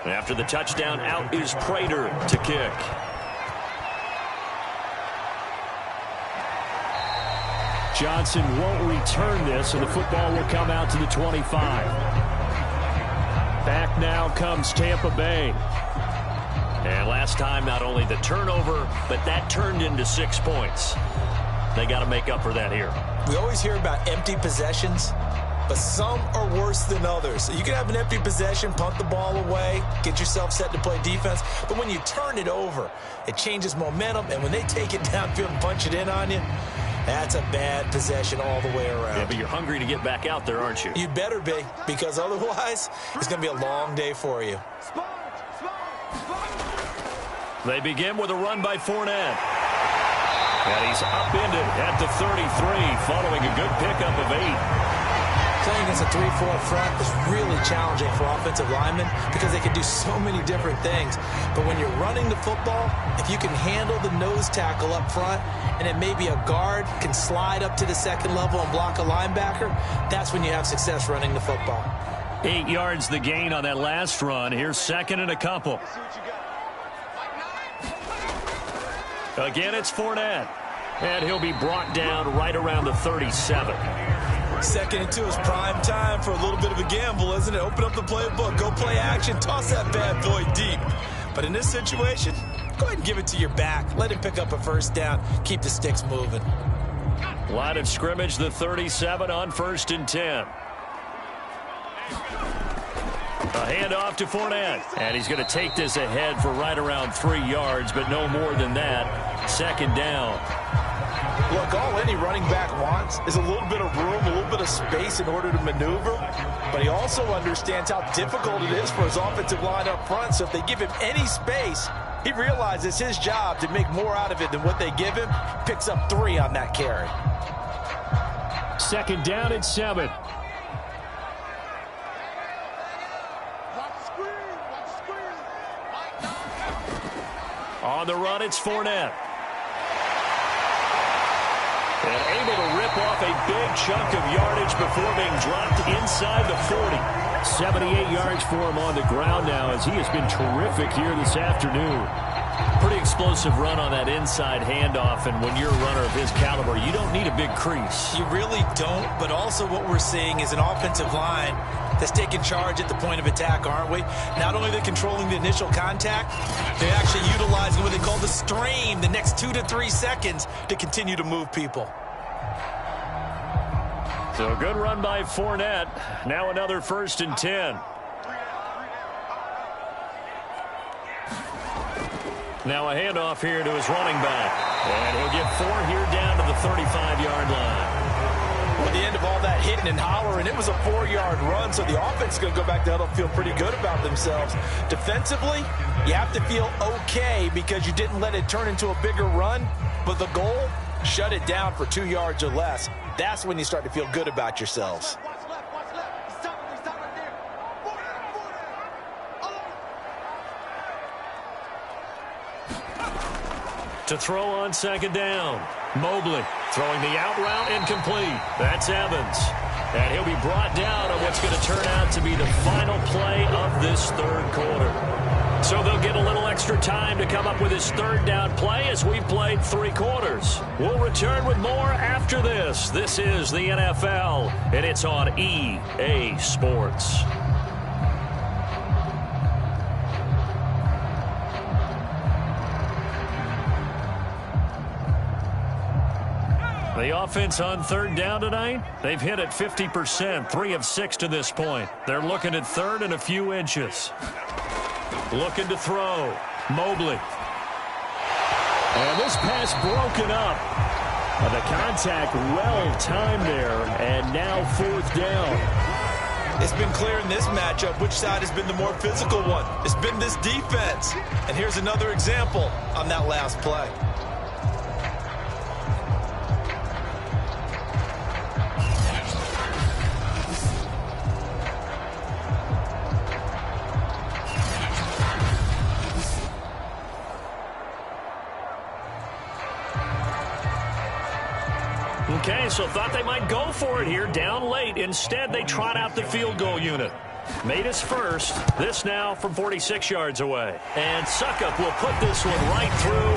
After the touchdown, out is Prater to kick. Johnson won't return this, and the football will come out to the 25. Back now comes Tampa Bay. And last time, not only the turnover, but that turned into 6 points. They got to make up for that here. We always hear about empty possessions, but some are worse than others. You can have an empty possession, punt the ball away, get yourself set to play defense, but when you turn it over, it changes momentum, and when they take it downfield and punch it in on you, that's a bad possession all the way around. Yeah, but you're hungry to get back out there, aren't you? You better be, because otherwise, it's going to be a long day for you. They begin with a run by Fournette. And he's upended at the 33, following a good pickup of 8. Playing against a 3-4 front is really challenging for offensive linemen because they can do so many different things. But when you're running the football, if you can handle the nose tackle up front and then maybe a guard can slide up to the 2nd level and block a linebacker, that's when you have success running the football. 8 yards the gain on that last run. Here's 2nd and a couple. Again, it's Fournette. And he'll be brought down right around the 37. 2nd and 2 is prime time for a little bit of a gamble, isn't it? Open up the playbook, go play action, toss that bad boy deep. But in this situation, go ahead and give it to your back. Let him pick up a 1st down. Keep the sticks moving. Line of scrimmage, the 37 on 1st and 10. A handoff to Fournette. And he's going to take this ahead for right around 3 yards, but no more than that. 2nd down. Look, all any running back wants is a little bit of room, a little bit of space in order to maneuver. But he also understands how difficult it is for his offensive line up front. So if they give him any space, he realizes it's his job to make more out of it than what they give him. Picks up 3 on that carry. 2nd down and 7. On the run, it's Fournette. And able to rip off a big chunk of yardage before being dropped inside the 40. 78 yards for him on the ground now as he has been terrific here this afternoon. Pretty explosive run on that inside handoff, and when you're a runner of his caliber, you don't need a big crease. You really don't, but also what we're seeing is an offensive line that's taking charge at the point of attack, aren't we? Not only are they controlling the initial contact, they're actually utilizing what they call the strain, the next 2 to 3 seconds to continue to move people. So a good run by Fournette. Now another 1st and 10. Now a handoff here to his running back. And he'll get 4 here down to the 35-yard line. Well, at the end of all that hitting and hollering, it was a 4-yard run, so the offense is going to go back to huddle, feel pretty good about themselves. Defensively, you have to feel okay because you didn't let it turn into a bigger run, but the goal, shut it down for 2 yards or less. That's when you start to feel good about yourselves. To throw on second down. Mobley throwing the out route incomplete. That's Evans. And he'll be brought down on what's going to turn out to be the final play of this third quarter. So they'll get a little extra time to come up with his third down play as we've played 3 quarters. We'll return with more after this. This is the NFL, and it's on EA Sports. The offense on third down tonight, they've hit it 50%, 3 of 6 to this point. They're looking at third and a few inches. Looking to throw. Mobley. And this pass broken up. The contact well timed there, and now fourth down. It's been clear in this matchup which side has been the more physical one. It's been this defense. And here's another example on that last play. Okay, so thought they might go for it here, down late. Instead, they trot out the field goal unit. Made his first. This now from 46 yards away. And Suckup will put this one right through.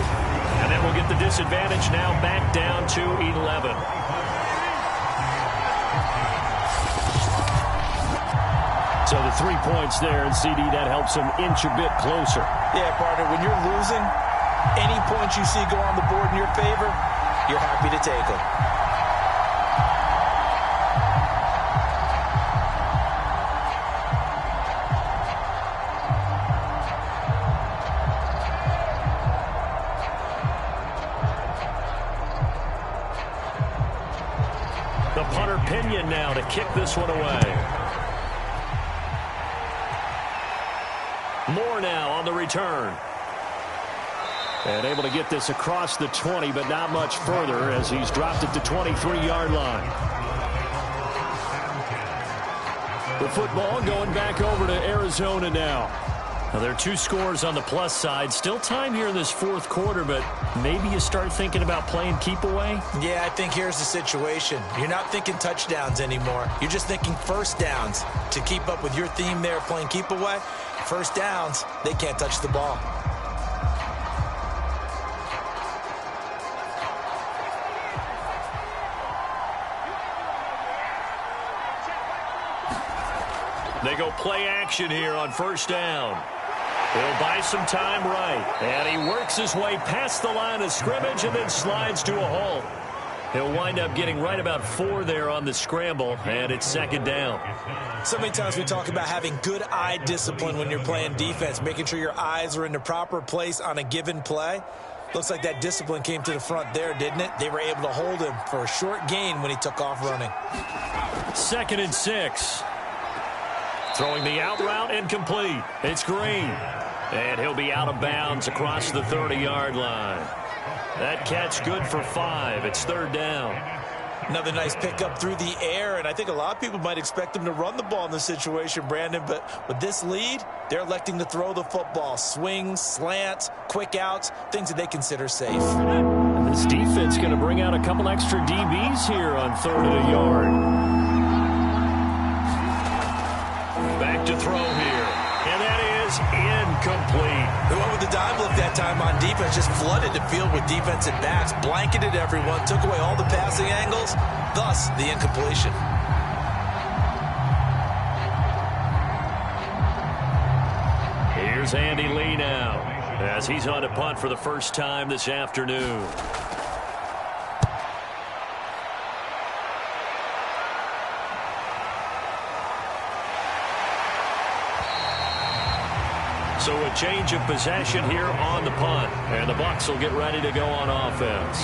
And then we'll get the disadvantage now back down to 11. So the 3 points there, and CD, that helps him inch a bit closer. Yeah, partner, when you're losing, any points you see go on the board in your favor, you're happy to take them. The punter Pinion now to kick this one away. Moore now on the return. And able to get this across the 20, but not much further as he's dropped it to 23-yard line. The football going back over to Arizona now. Now, there are 2 scores on the plus side. Still time here in this fourth quarter, but maybe you start thinking about playing keep away? Yeah, I think here's the situation. You're not thinking touchdowns anymore. You're just thinking first downs. To keep up with your theme there, playing keep away, first downs, they can't touch the ball. They go play action here on first down. He'll buy some time right. And he works his way past the line of scrimmage and then slides to a halt. He'll wind up getting right about 4 there on the scramble, and it's second down. So many times we talk about having good eye discipline when you're playing defense, making sure your eyes are in the proper place on a given play. Looks like that discipline came to the front there, didn't it? They were able to hold him for a short gain when he took off running. 2nd and 6. Throwing the out route incomplete. It's Green. And he'll be out of bounds across the 30-yard line. That catch good for 5. It's third down. Another nice pickup through the air, and I think a lot of people might expect him to run the ball in this situation, Brandon, but with this lead, they're electing to throw the football. Swings, slants, quick outs, things that they consider safe. And this defense going to bring out a couple extra DBs here on 3rd and a yard. Back to throw here, and that is incomplete. Who went with the dime look that time on defense, just flooded the field with defensive backs, blanketed everyone, took away all the passing angles, thus the incompletion. Here's Andy Lee now, as he's on to punt for the first time this afternoon. So a change of possession here on the punt. And the Bucs will get ready to go on offense.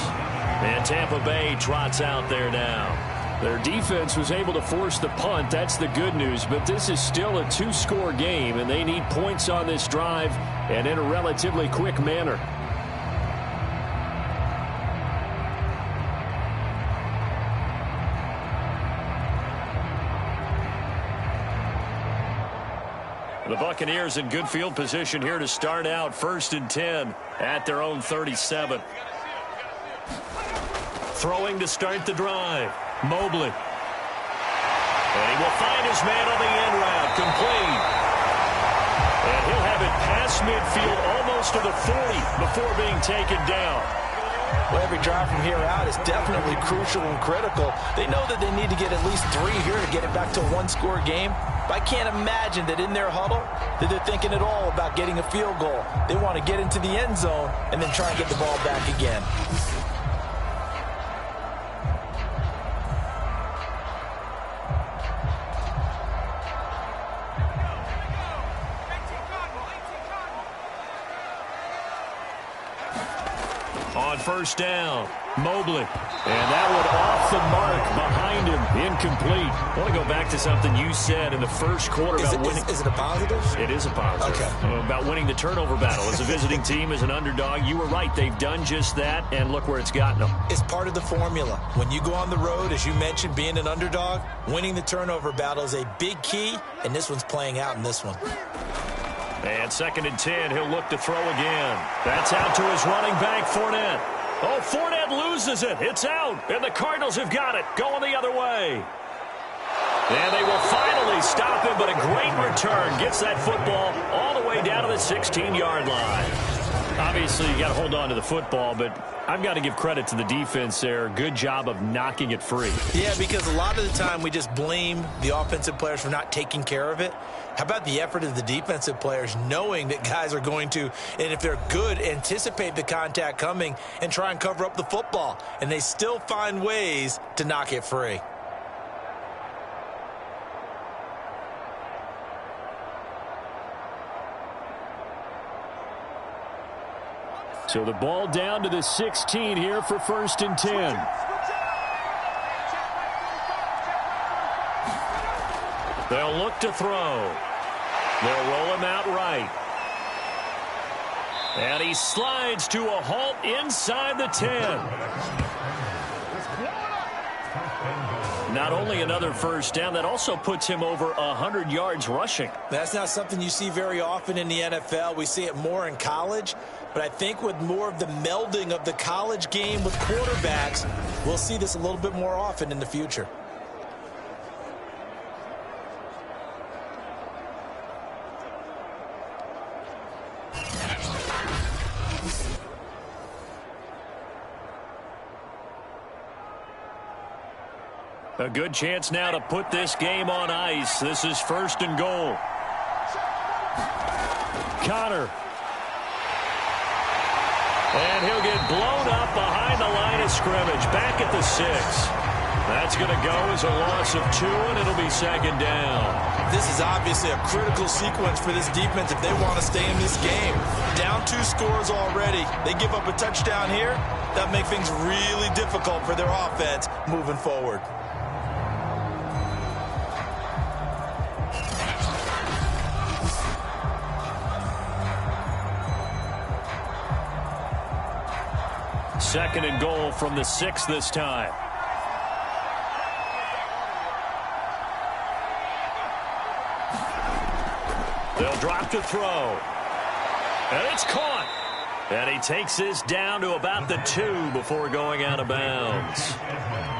And Tampa Bay trots out there now. Their defense was able to force the punt. That's the good news. But this is still a 2-score game, and they need points on this drive and in a relatively quick manner. The Buccaneers in good field position here to start out 1st and 10 at their own 37. Throwing to start the drive. Mobley. And he will find his man on the end route. Complete. And he'll have it past midfield almost to the 40 before being taken down. Well, every drive from here out is definitely crucial and critical. They know that they need to get at least 3 here to get it back to a one-score game. But I can't imagine that in their huddle that they're thinking at all about getting a field goal. They want to get into the end zone and then try and get the ball back again. On 1st down, Mobley. And that one off the mark behind him, incomplete. I want to go back to something you said in the first quarter about winning. Is it a positive? It is a positive. Okay. About winning the turnover battle. As a visiting team, as an underdog, you were right. They've done just that, and look where it's gotten them. It's part of the formula. When you go on the road, as you mentioned, being an underdog, winning the turnover battle is a big key, and this one's playing out in this one. And 2nd and 10, he'll look to throw again. That's out to his running back, Fournette. Oh, Fournette loses it. It's out, and the Cardinals have got it. Going the other way. And they will finally stop him, but a great return. Gets that football all the way down to the 16-yard line. Obviously, you got to hold on to the football, but I've got to give credit to the defense there. Good job of knocking it free. Yeah, because a lot of the time we just blame the offensive players for not taking care of it. How about the effort of the defensive players knowing that guys are going to, and if they're good, anticipate the contact coming and try and cover up the football. And they still find ways to knock it free. So the ball down to the 16 here for 1st and 10. They'll look to throw. They'll roll him out right. And he slides to a halt inside the 10. Not only another 1st down, that also puts him over 100 yards rushing. That's not something you see very often in the NFL. We see it more in college. But I think with more of the melding of the college game with quarterbacks, we'll see this a little bit more often in the future. A good chance now to put this game on ice. This is 1st and goal. Connor. And he'll get blown up behind the line of scrimmage. Back at the 6. That's going to go as a loss of 2, and it'll be 2nd down. This is obviously a critical sequence for this defense if they want to stay in this game. Down 2 scores already. They give up a touchdown here. That makes things really difficult for their offense moving forward. Second and goal from the 6 this time. They'll drop to throw. And it's caught. And he takes this down to about the 2 before going out of bounds.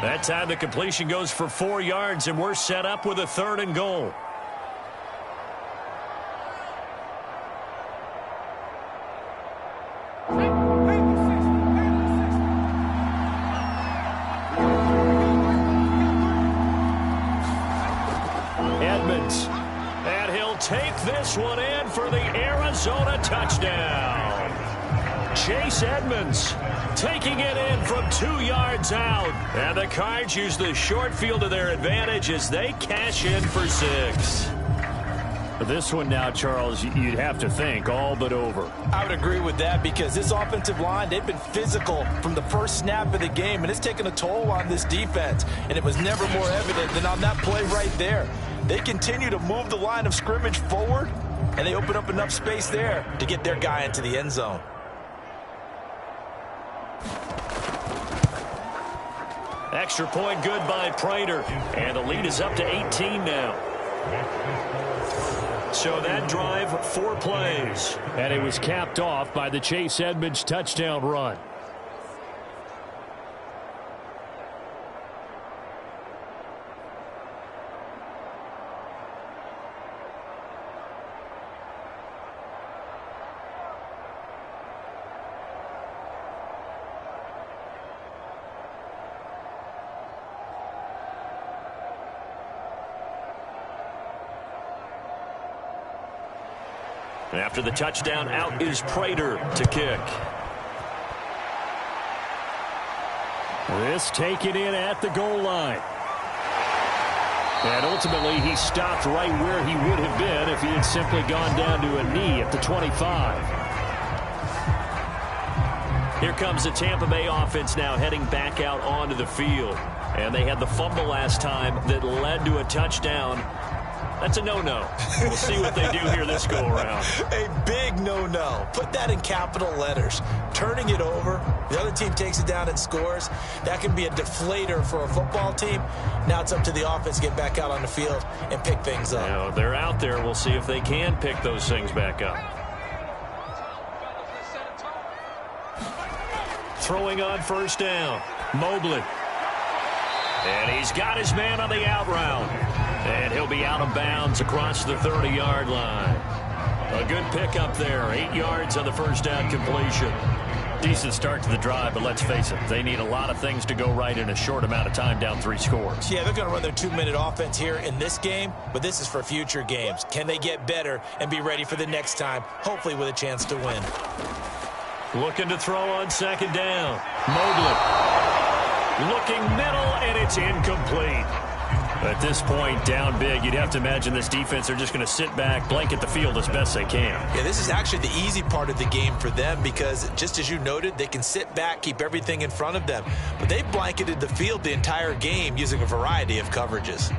That time the completion goes for 4 yards, and we're set up with a 3rd and goal. And he'll take this one in for the Arizona touchdown. Chase Edmonds taking it in from 2 yards out. And the Cards use the short field to their advantage as they cash in for 6. This one now, Charles, you'd have to think all but over. I would agree with that because this offensive line, they've been physical from the first snap of the game, and it's taken a toll on this defense. And it was never more evident than on that play right there. They continue to move the line of scrimmage forward, and they open up enough space there to get their guy into the end zone. Extra point good by Prater, and the lead is up to 18 now. So that drive, 4 plays. And it was capped off by the Chase Edmonds touchdown run. After the touchdown, out is Prater to kick. This taken in at the goal line. And ultimately, he stopped right where he would have been if he had simply gone down to a knee at the 25. Here comes the Tampa Bay offense now heading back out onto the field. And they had the fumble last time that led to a touchdown. That's a no-no. We'll see what they do here this go-around. A big no-no. Put that in capital letters. Turning it over, the other team takes it down and scores. That can be a deflator for a football team. Now it's up to the offense to get back out on the field and pick things up. Now, they're out there. We'll see if they can pick those things back up. Throwing on first down. Mobley. And he's got his man on the out route. And he'll be out of bounds across the 30-yard line. A good pickup there. 8 yards on the first down completion. Decent start to the drive, but let's face it, they need a lot of things to go right in a short amount of time, down 3 scores. Yeah, they're going to run their 2-minute offense here in this game, but this is for future games. Can they get better and be ready for the next time, hopefully with a chance to win? Looking to throw on second down. Mobley. Looking middle, and it's incomplete. At this point, down big, you'd have to imagine this defense are just going to sit back, blanket the field as best they can. Yeah, this is actually the easy part of the game for them because, just as you noted, they can sit back, keep everything in front of them. But they blanketed the field the entire game using a variety of coverages.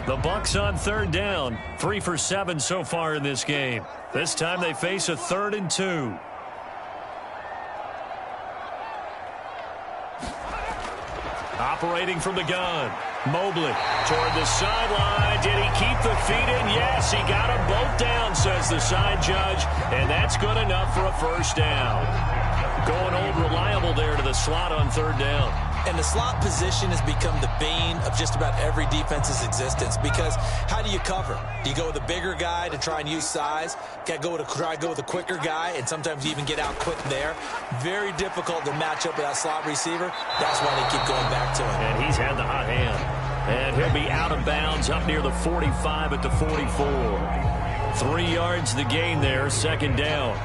The Bucs on third down. 3 for 7 so far in this game. This time they face a 3rd and 2. Operating from the gun. Mobley toward the sideline. Did he keep the feet in? Yes, he got them both down, says the side judge. And that's good enough for a first down. Going old reliable there to the slot on third down. And the slot position has become the bane of just about every defense's existence because how do you cover? Do you go with a bigger guy to try and use size? Got to try to go with a quicker guy, and sometimes you even get out quick there. Very difficult to match up with that slot receiver. That's why they keep going back to him. And he's had the hot hand. And he'll be out of bounds up near the 45 at the 44. 3 yards the gain there, second down.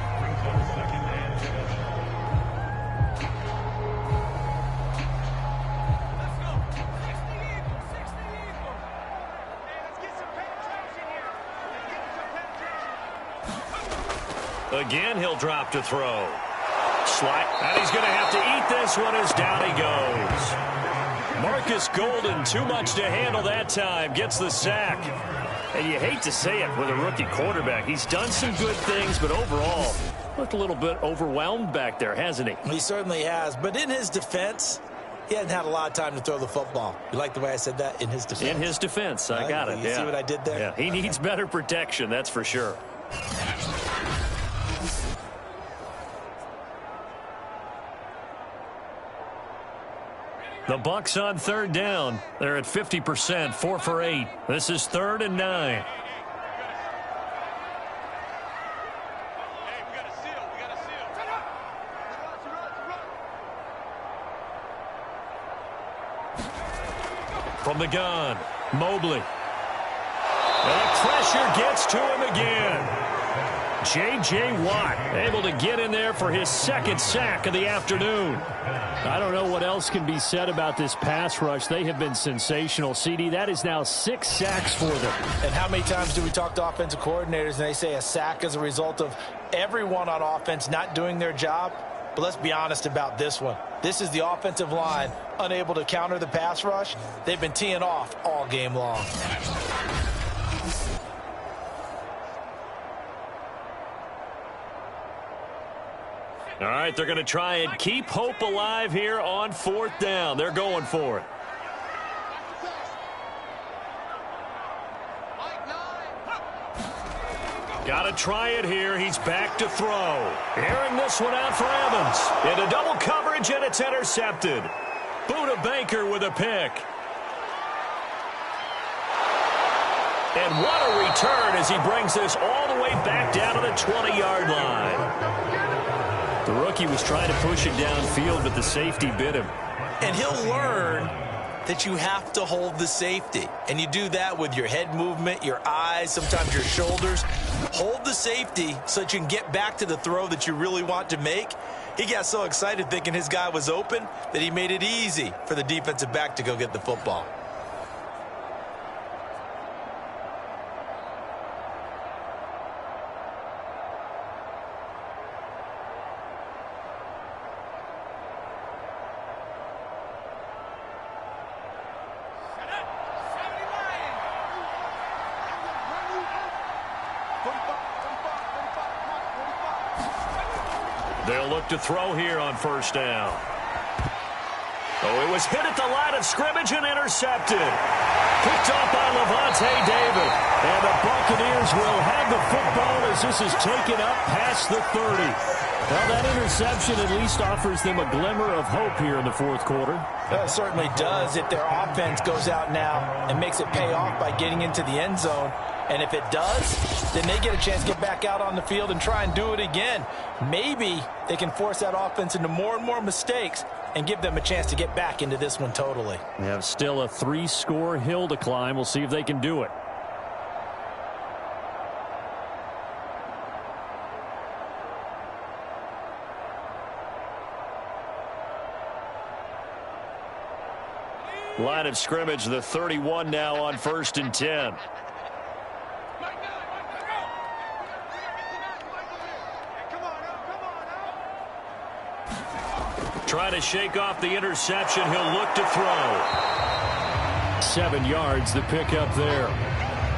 Again, he'll drop to throw. Slide, and he's going to have to eat this one as down he goes. Marcus Golden, too much to handle that time, gets the sack. And you hate to say it with a rookie quarterback. He's done some good things, but overall, looked a little bit overwhelmed back there, hasn't he? He certainly has, but in his defense, he hasn't had a lot of time to throw the football. You like the way I said that? In his defense. In his defense, I got it. You see what I did there? Yeah, he needs better protection, that's for sure. The Bucs on third down. They're at 50%, 4 for 8. This is 3rd and 9. From the gun, Mobley. And the pressure gets to him again. J.J. Watt able to get in there for his 2nd sack of the afternoon. I don't know what else can be said about this pass rush. They have been sensational. CD, that is now 6 sacks for them. And how many times do we talk to offensive coordinators and they say a sack is a result of everyone on offense not doing their job? But let's be honest about this one. This is the offensive line unable to counter the pass rush. They've been teeing off all game long. All right, they're going to try and keep hope alive here on 4th down. They're going for it. Got to try it here. He's back to throw. Airing this one out for Evans. Into double coverage, and it's intercepted. Buda Baker with a pick. And what a return as he brings this all the way back down to the 20-yard line. The rookie was trying to push it downfield, but the safety bit him. And he'll learn that you have to hold the safety. And you do that with your head movement, your eyes, sometimes your shoulders. Hold the safety so that you can get back to the throw that you really want to make. He got so excited thinking his guy was open that he made it easy for the defensive back to go get the football. They'll look to throw here on 1st down. Oh, it was hit at the line of scrimmage and intercepted. Picked off by Levante David. And the Buccaneers will have the football as this is taken up past the 30. Well, that interception at least offers them a glimmer of hope here in the 4th quarter. It certainly does if their offense goes out now and makes it pay off by getting into the end zone. And if it does, then they get a chance to get back out on the field and try and do it again. Maybe they can force that offense into more and more mistakes and give them a chance to get back into this one totally. They have still a 3-score hill to climb. We'll see if they can do it. Line of scrimmage, the 31 now on 1st and 10. Trying to shake off the interception. He'll look to throw. 7 yards, the pickup there.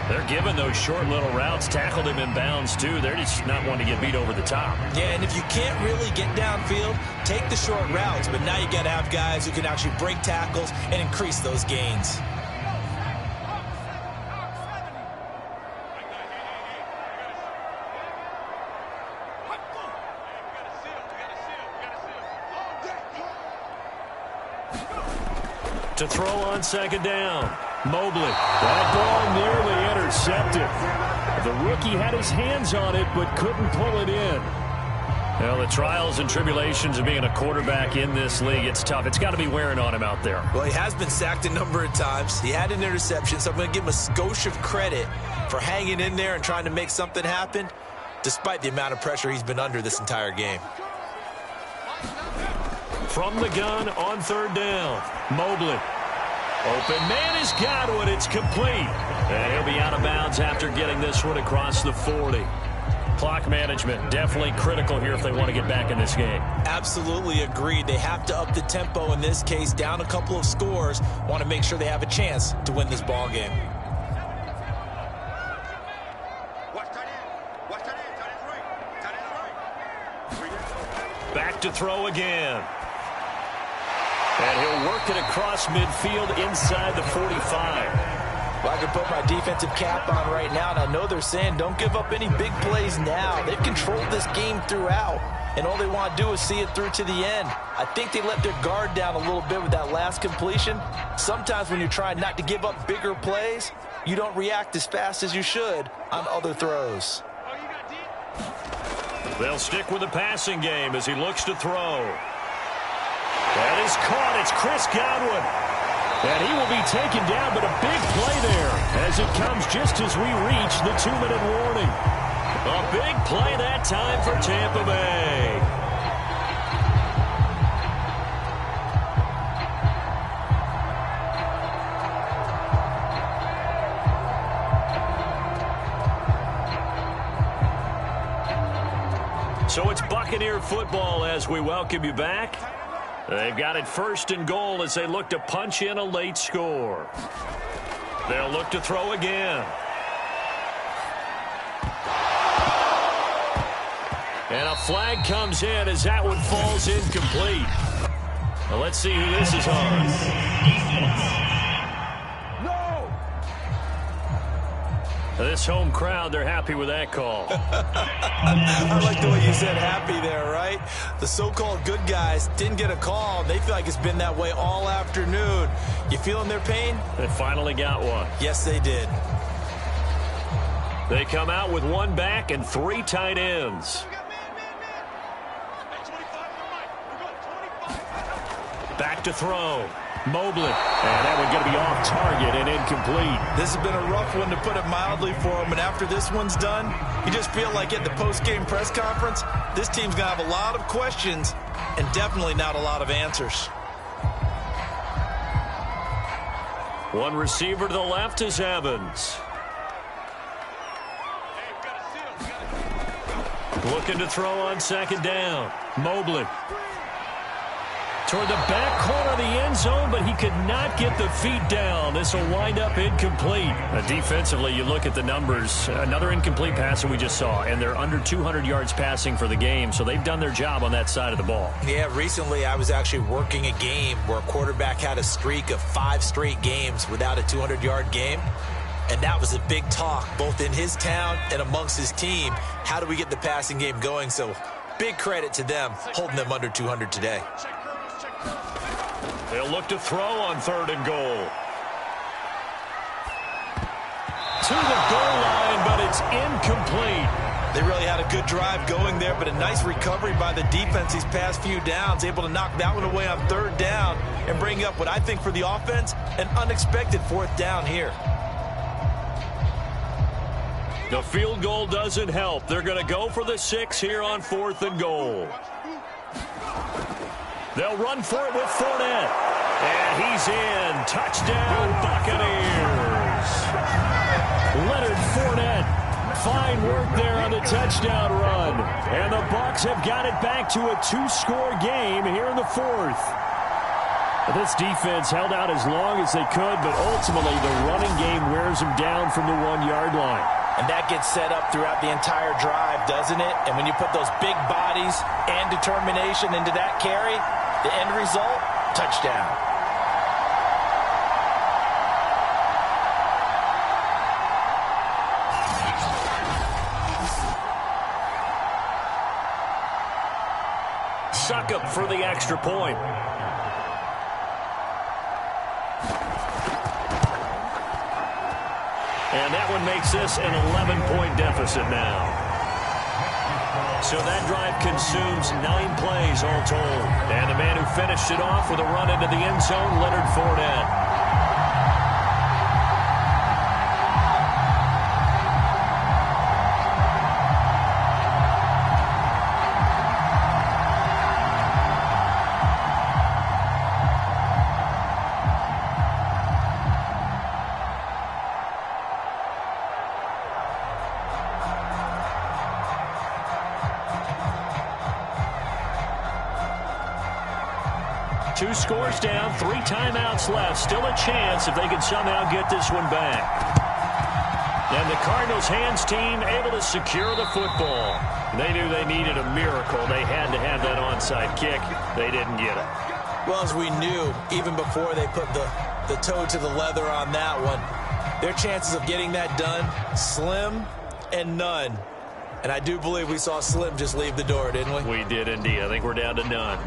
They're giving those short little routes. Tackled him in bounds, too. They're just not wanting to get beat over the top. Yeah, and if you can't really get downfield, take the short routes. But now you got to have guys who can actually break tackles and increase those gains. To throw on 2nd down. Mobley. That ball nearly intercepted. The rookie had his hands on it but couldn't pull it in. Well, the trials and tribulations of being a quarterback in this league, it's tough. It's got to be wearing on him out there. Well, he has been sacked a number of times. He had an interception, so I'm going to give him a skosh of credit for hanging in there and trying to make something happen, despite the amount of pressure he's been under this entire game. From the gun on 3rd down. Mobley. Open man is Godwin. It's complete. And he'll be out of bounds after getting this one across the 40. Clock management definitely critical here if they want to get back in this game. Absolutely agreed. They have to up the tempo in this case, down a couple of scores. Want to make sure they have a chance to win this ball game. Back to throw again. And he'll work it across midfield inside the 45. Well, I can put my defensive cap on right now, and I know they're saying don't give up any big plays now. They've controlled this game throughout, and all they want to do is see it through to the end. I think they let their guard down a little bit with that last completion. Sometimes when you're trying not to give up bigger plays, you don't react as fast as you should on other throws. They'll stick with the passing game as he looks to throw. That is caught. It's Chris Godwin. And he will be taken down, but a big play there as it comes just as we reach the 2-minute warning. A big play that time for Tampa Bay. So it's Buccaneer football as we welcome you back. They've got it 1st and goal as they look to punch in a late score. They'll look to throw again. And a flag comes in as that one falls incomplete. Well, let's see who this is on. No! This home crowd, they're happy with that call. I like the way you said happy there, right? The so-called good guys didn't get a call. They feel like it's been that way all afternoon. You feeling their pain? They finally got one. Yes, they did. They come out with one back and 3 tight ends. Back to throw. Mobley. And that one going to be off target and incomplete. This has been a rough one, to put it mildly, for him. And after this one's done, you just feel like at the post-game press conference, this team's going to have a lot of questions and definitely not a lot of answers. One receiver to the left is Evans. Looking to throw on second down. Mobley. Toward the back corner of the end zone, but he could not get the feet down. This will wind up incomplete. Defensively, you look at the numbers. Another incomplete pass that we just saw, and they're under 200 yards passing for the game, so they've done their job on that side of the ball. Yeah, recently I was actually working a game where a quarterback had a streak of 5 straight games without a 200-yard game. And that was a big talk, both in his town and amongst his team. How do we get the passing game going? So big credit to them, holding them under 200 today. They'll look to throw on 3rd and goal. To the goal line, but it's incomplete. They really had a good drive going there, but a nice recovery by the defense these past few downs, able to knock that one away on 3rd down and bring up what I think for the offense, an unexpected 4th down here. The field goal doesn't help. They're going to go for the 6 here on 4th and goal. They'll run for it with Fournette. And he's in. Touchdown, Buccaneers. Leonard Fournette. Fine work there on the touchdown run. And the Bucs have got it back to a 2-score game here in the 4th. This defense held out as long as they could, but ultimately the running game wears them down from the 1-yard line. And that gets set up throughout the entire drive, doesn't it? And when you put those big bodies and determination into that carry, the end result, touchdown. Suck up for the extra point. And that one makes this an 11-point deficit now. So that drive consumes 9 plays all told. And the man who finished it off with a run into the end zone, Leonard Fournette. Two scores down, 3 timeouts left. Still a chance if they can somehow get this one back. And the Cardinals' hands team able to secure the football. They knew they needed a miracle. They had to have that onside kick. They didn't get it. Well, as we knew, even before they put the toe to the leather on that one, their chances of getting that done, slim and none. And I do believe we saw Slim just leave the door, didn't we? We did indeed. I think we're down to none.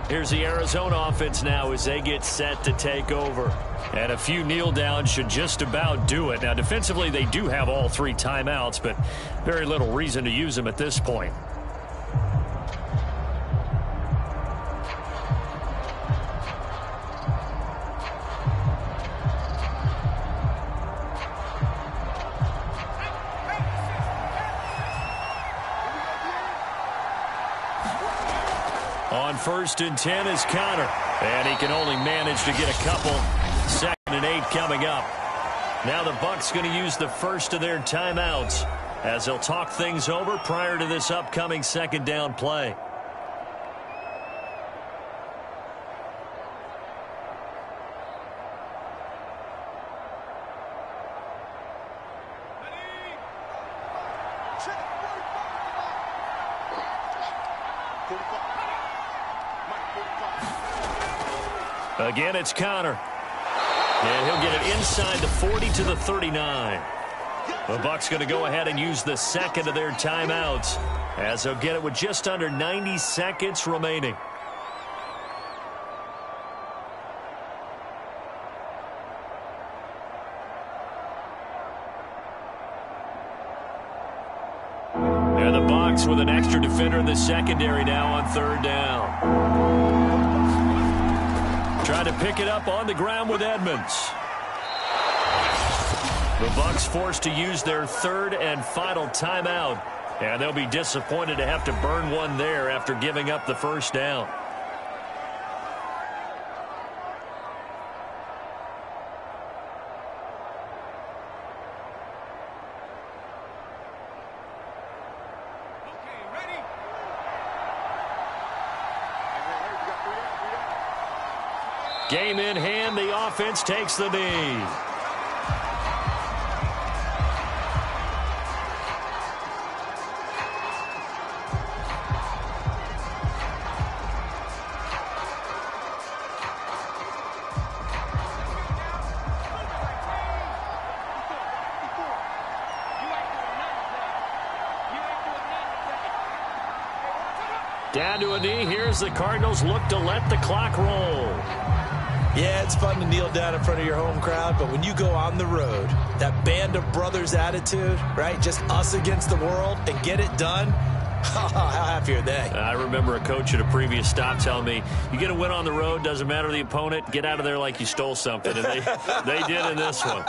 Here's the Arizona offense now as they get set to take over. And a few kneel downs should just about do it. Now, defensively, they do have all 3 timeouts, but very little reason to use them at this point. On 1st and 10 is Connor. And he can only manage to get a couple. 2nd and 8 coming up. Now the Bucs going to use the first of their timeouts as they'll talk things over prior to this upcoming 2nd down play. Again, it's Connor. And he'll get it inside the 40 to the 39. The Bucs going to go ahead and use the second of their timeouts, as they'll get it with just under 90 seconds remaining. And the Bucs with an extra defender in the secondary now on third down. Trying to pick it up on the ground with Edmonds. The Bucs forced to use their third and final timeout, and they'll be disappointed to have to burn one there after giving up the first down. Game in hand, the offense takes the knee. Down to a knee. Here's the Cardinals look to let the clock roll. Yeah, it's fun to kneel down in front of your home crowd, but when you go on the road, that band of brothers attitude, right? Just us against the world and get it done. How happy are they? I remember a coach at a previous stop telling me, you get a win on the road, doesn't matter the opponent, get out of there like you stole something. And they did in this one.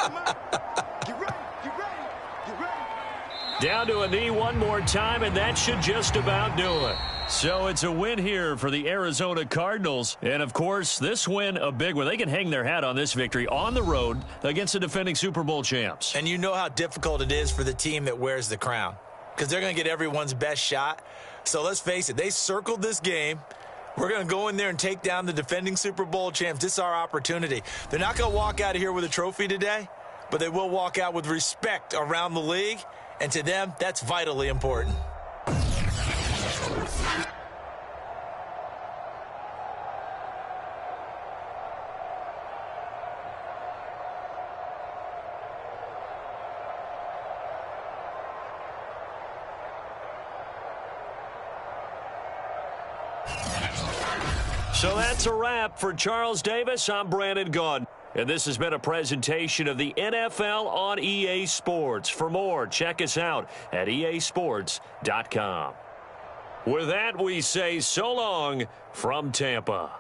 Down to a knee one more time, and that should just about do it. So it's a win here for the Arizona Cardinals. And, of course, this win, a big one. They can hang their hat on this victory on the road against the defending Super Bowl champs. And you know how difficult it is for the team that wears the crown, because they're going to get everyone's best shot. So let's face it, they circled this game. We're going to go in there and take down the defending Super Bowl champs. This is our opportunity. They're not going to walk out of here with a trophy today, but they will walk out with respect around the league. And to them, that's vitally important. So that's a wrap for Charles Davis. I'm Brandon Gaudin. And this has been a presentation of the NFL on EA Sports. For more, check us out at easports.com. With that, we say so long from Tampa.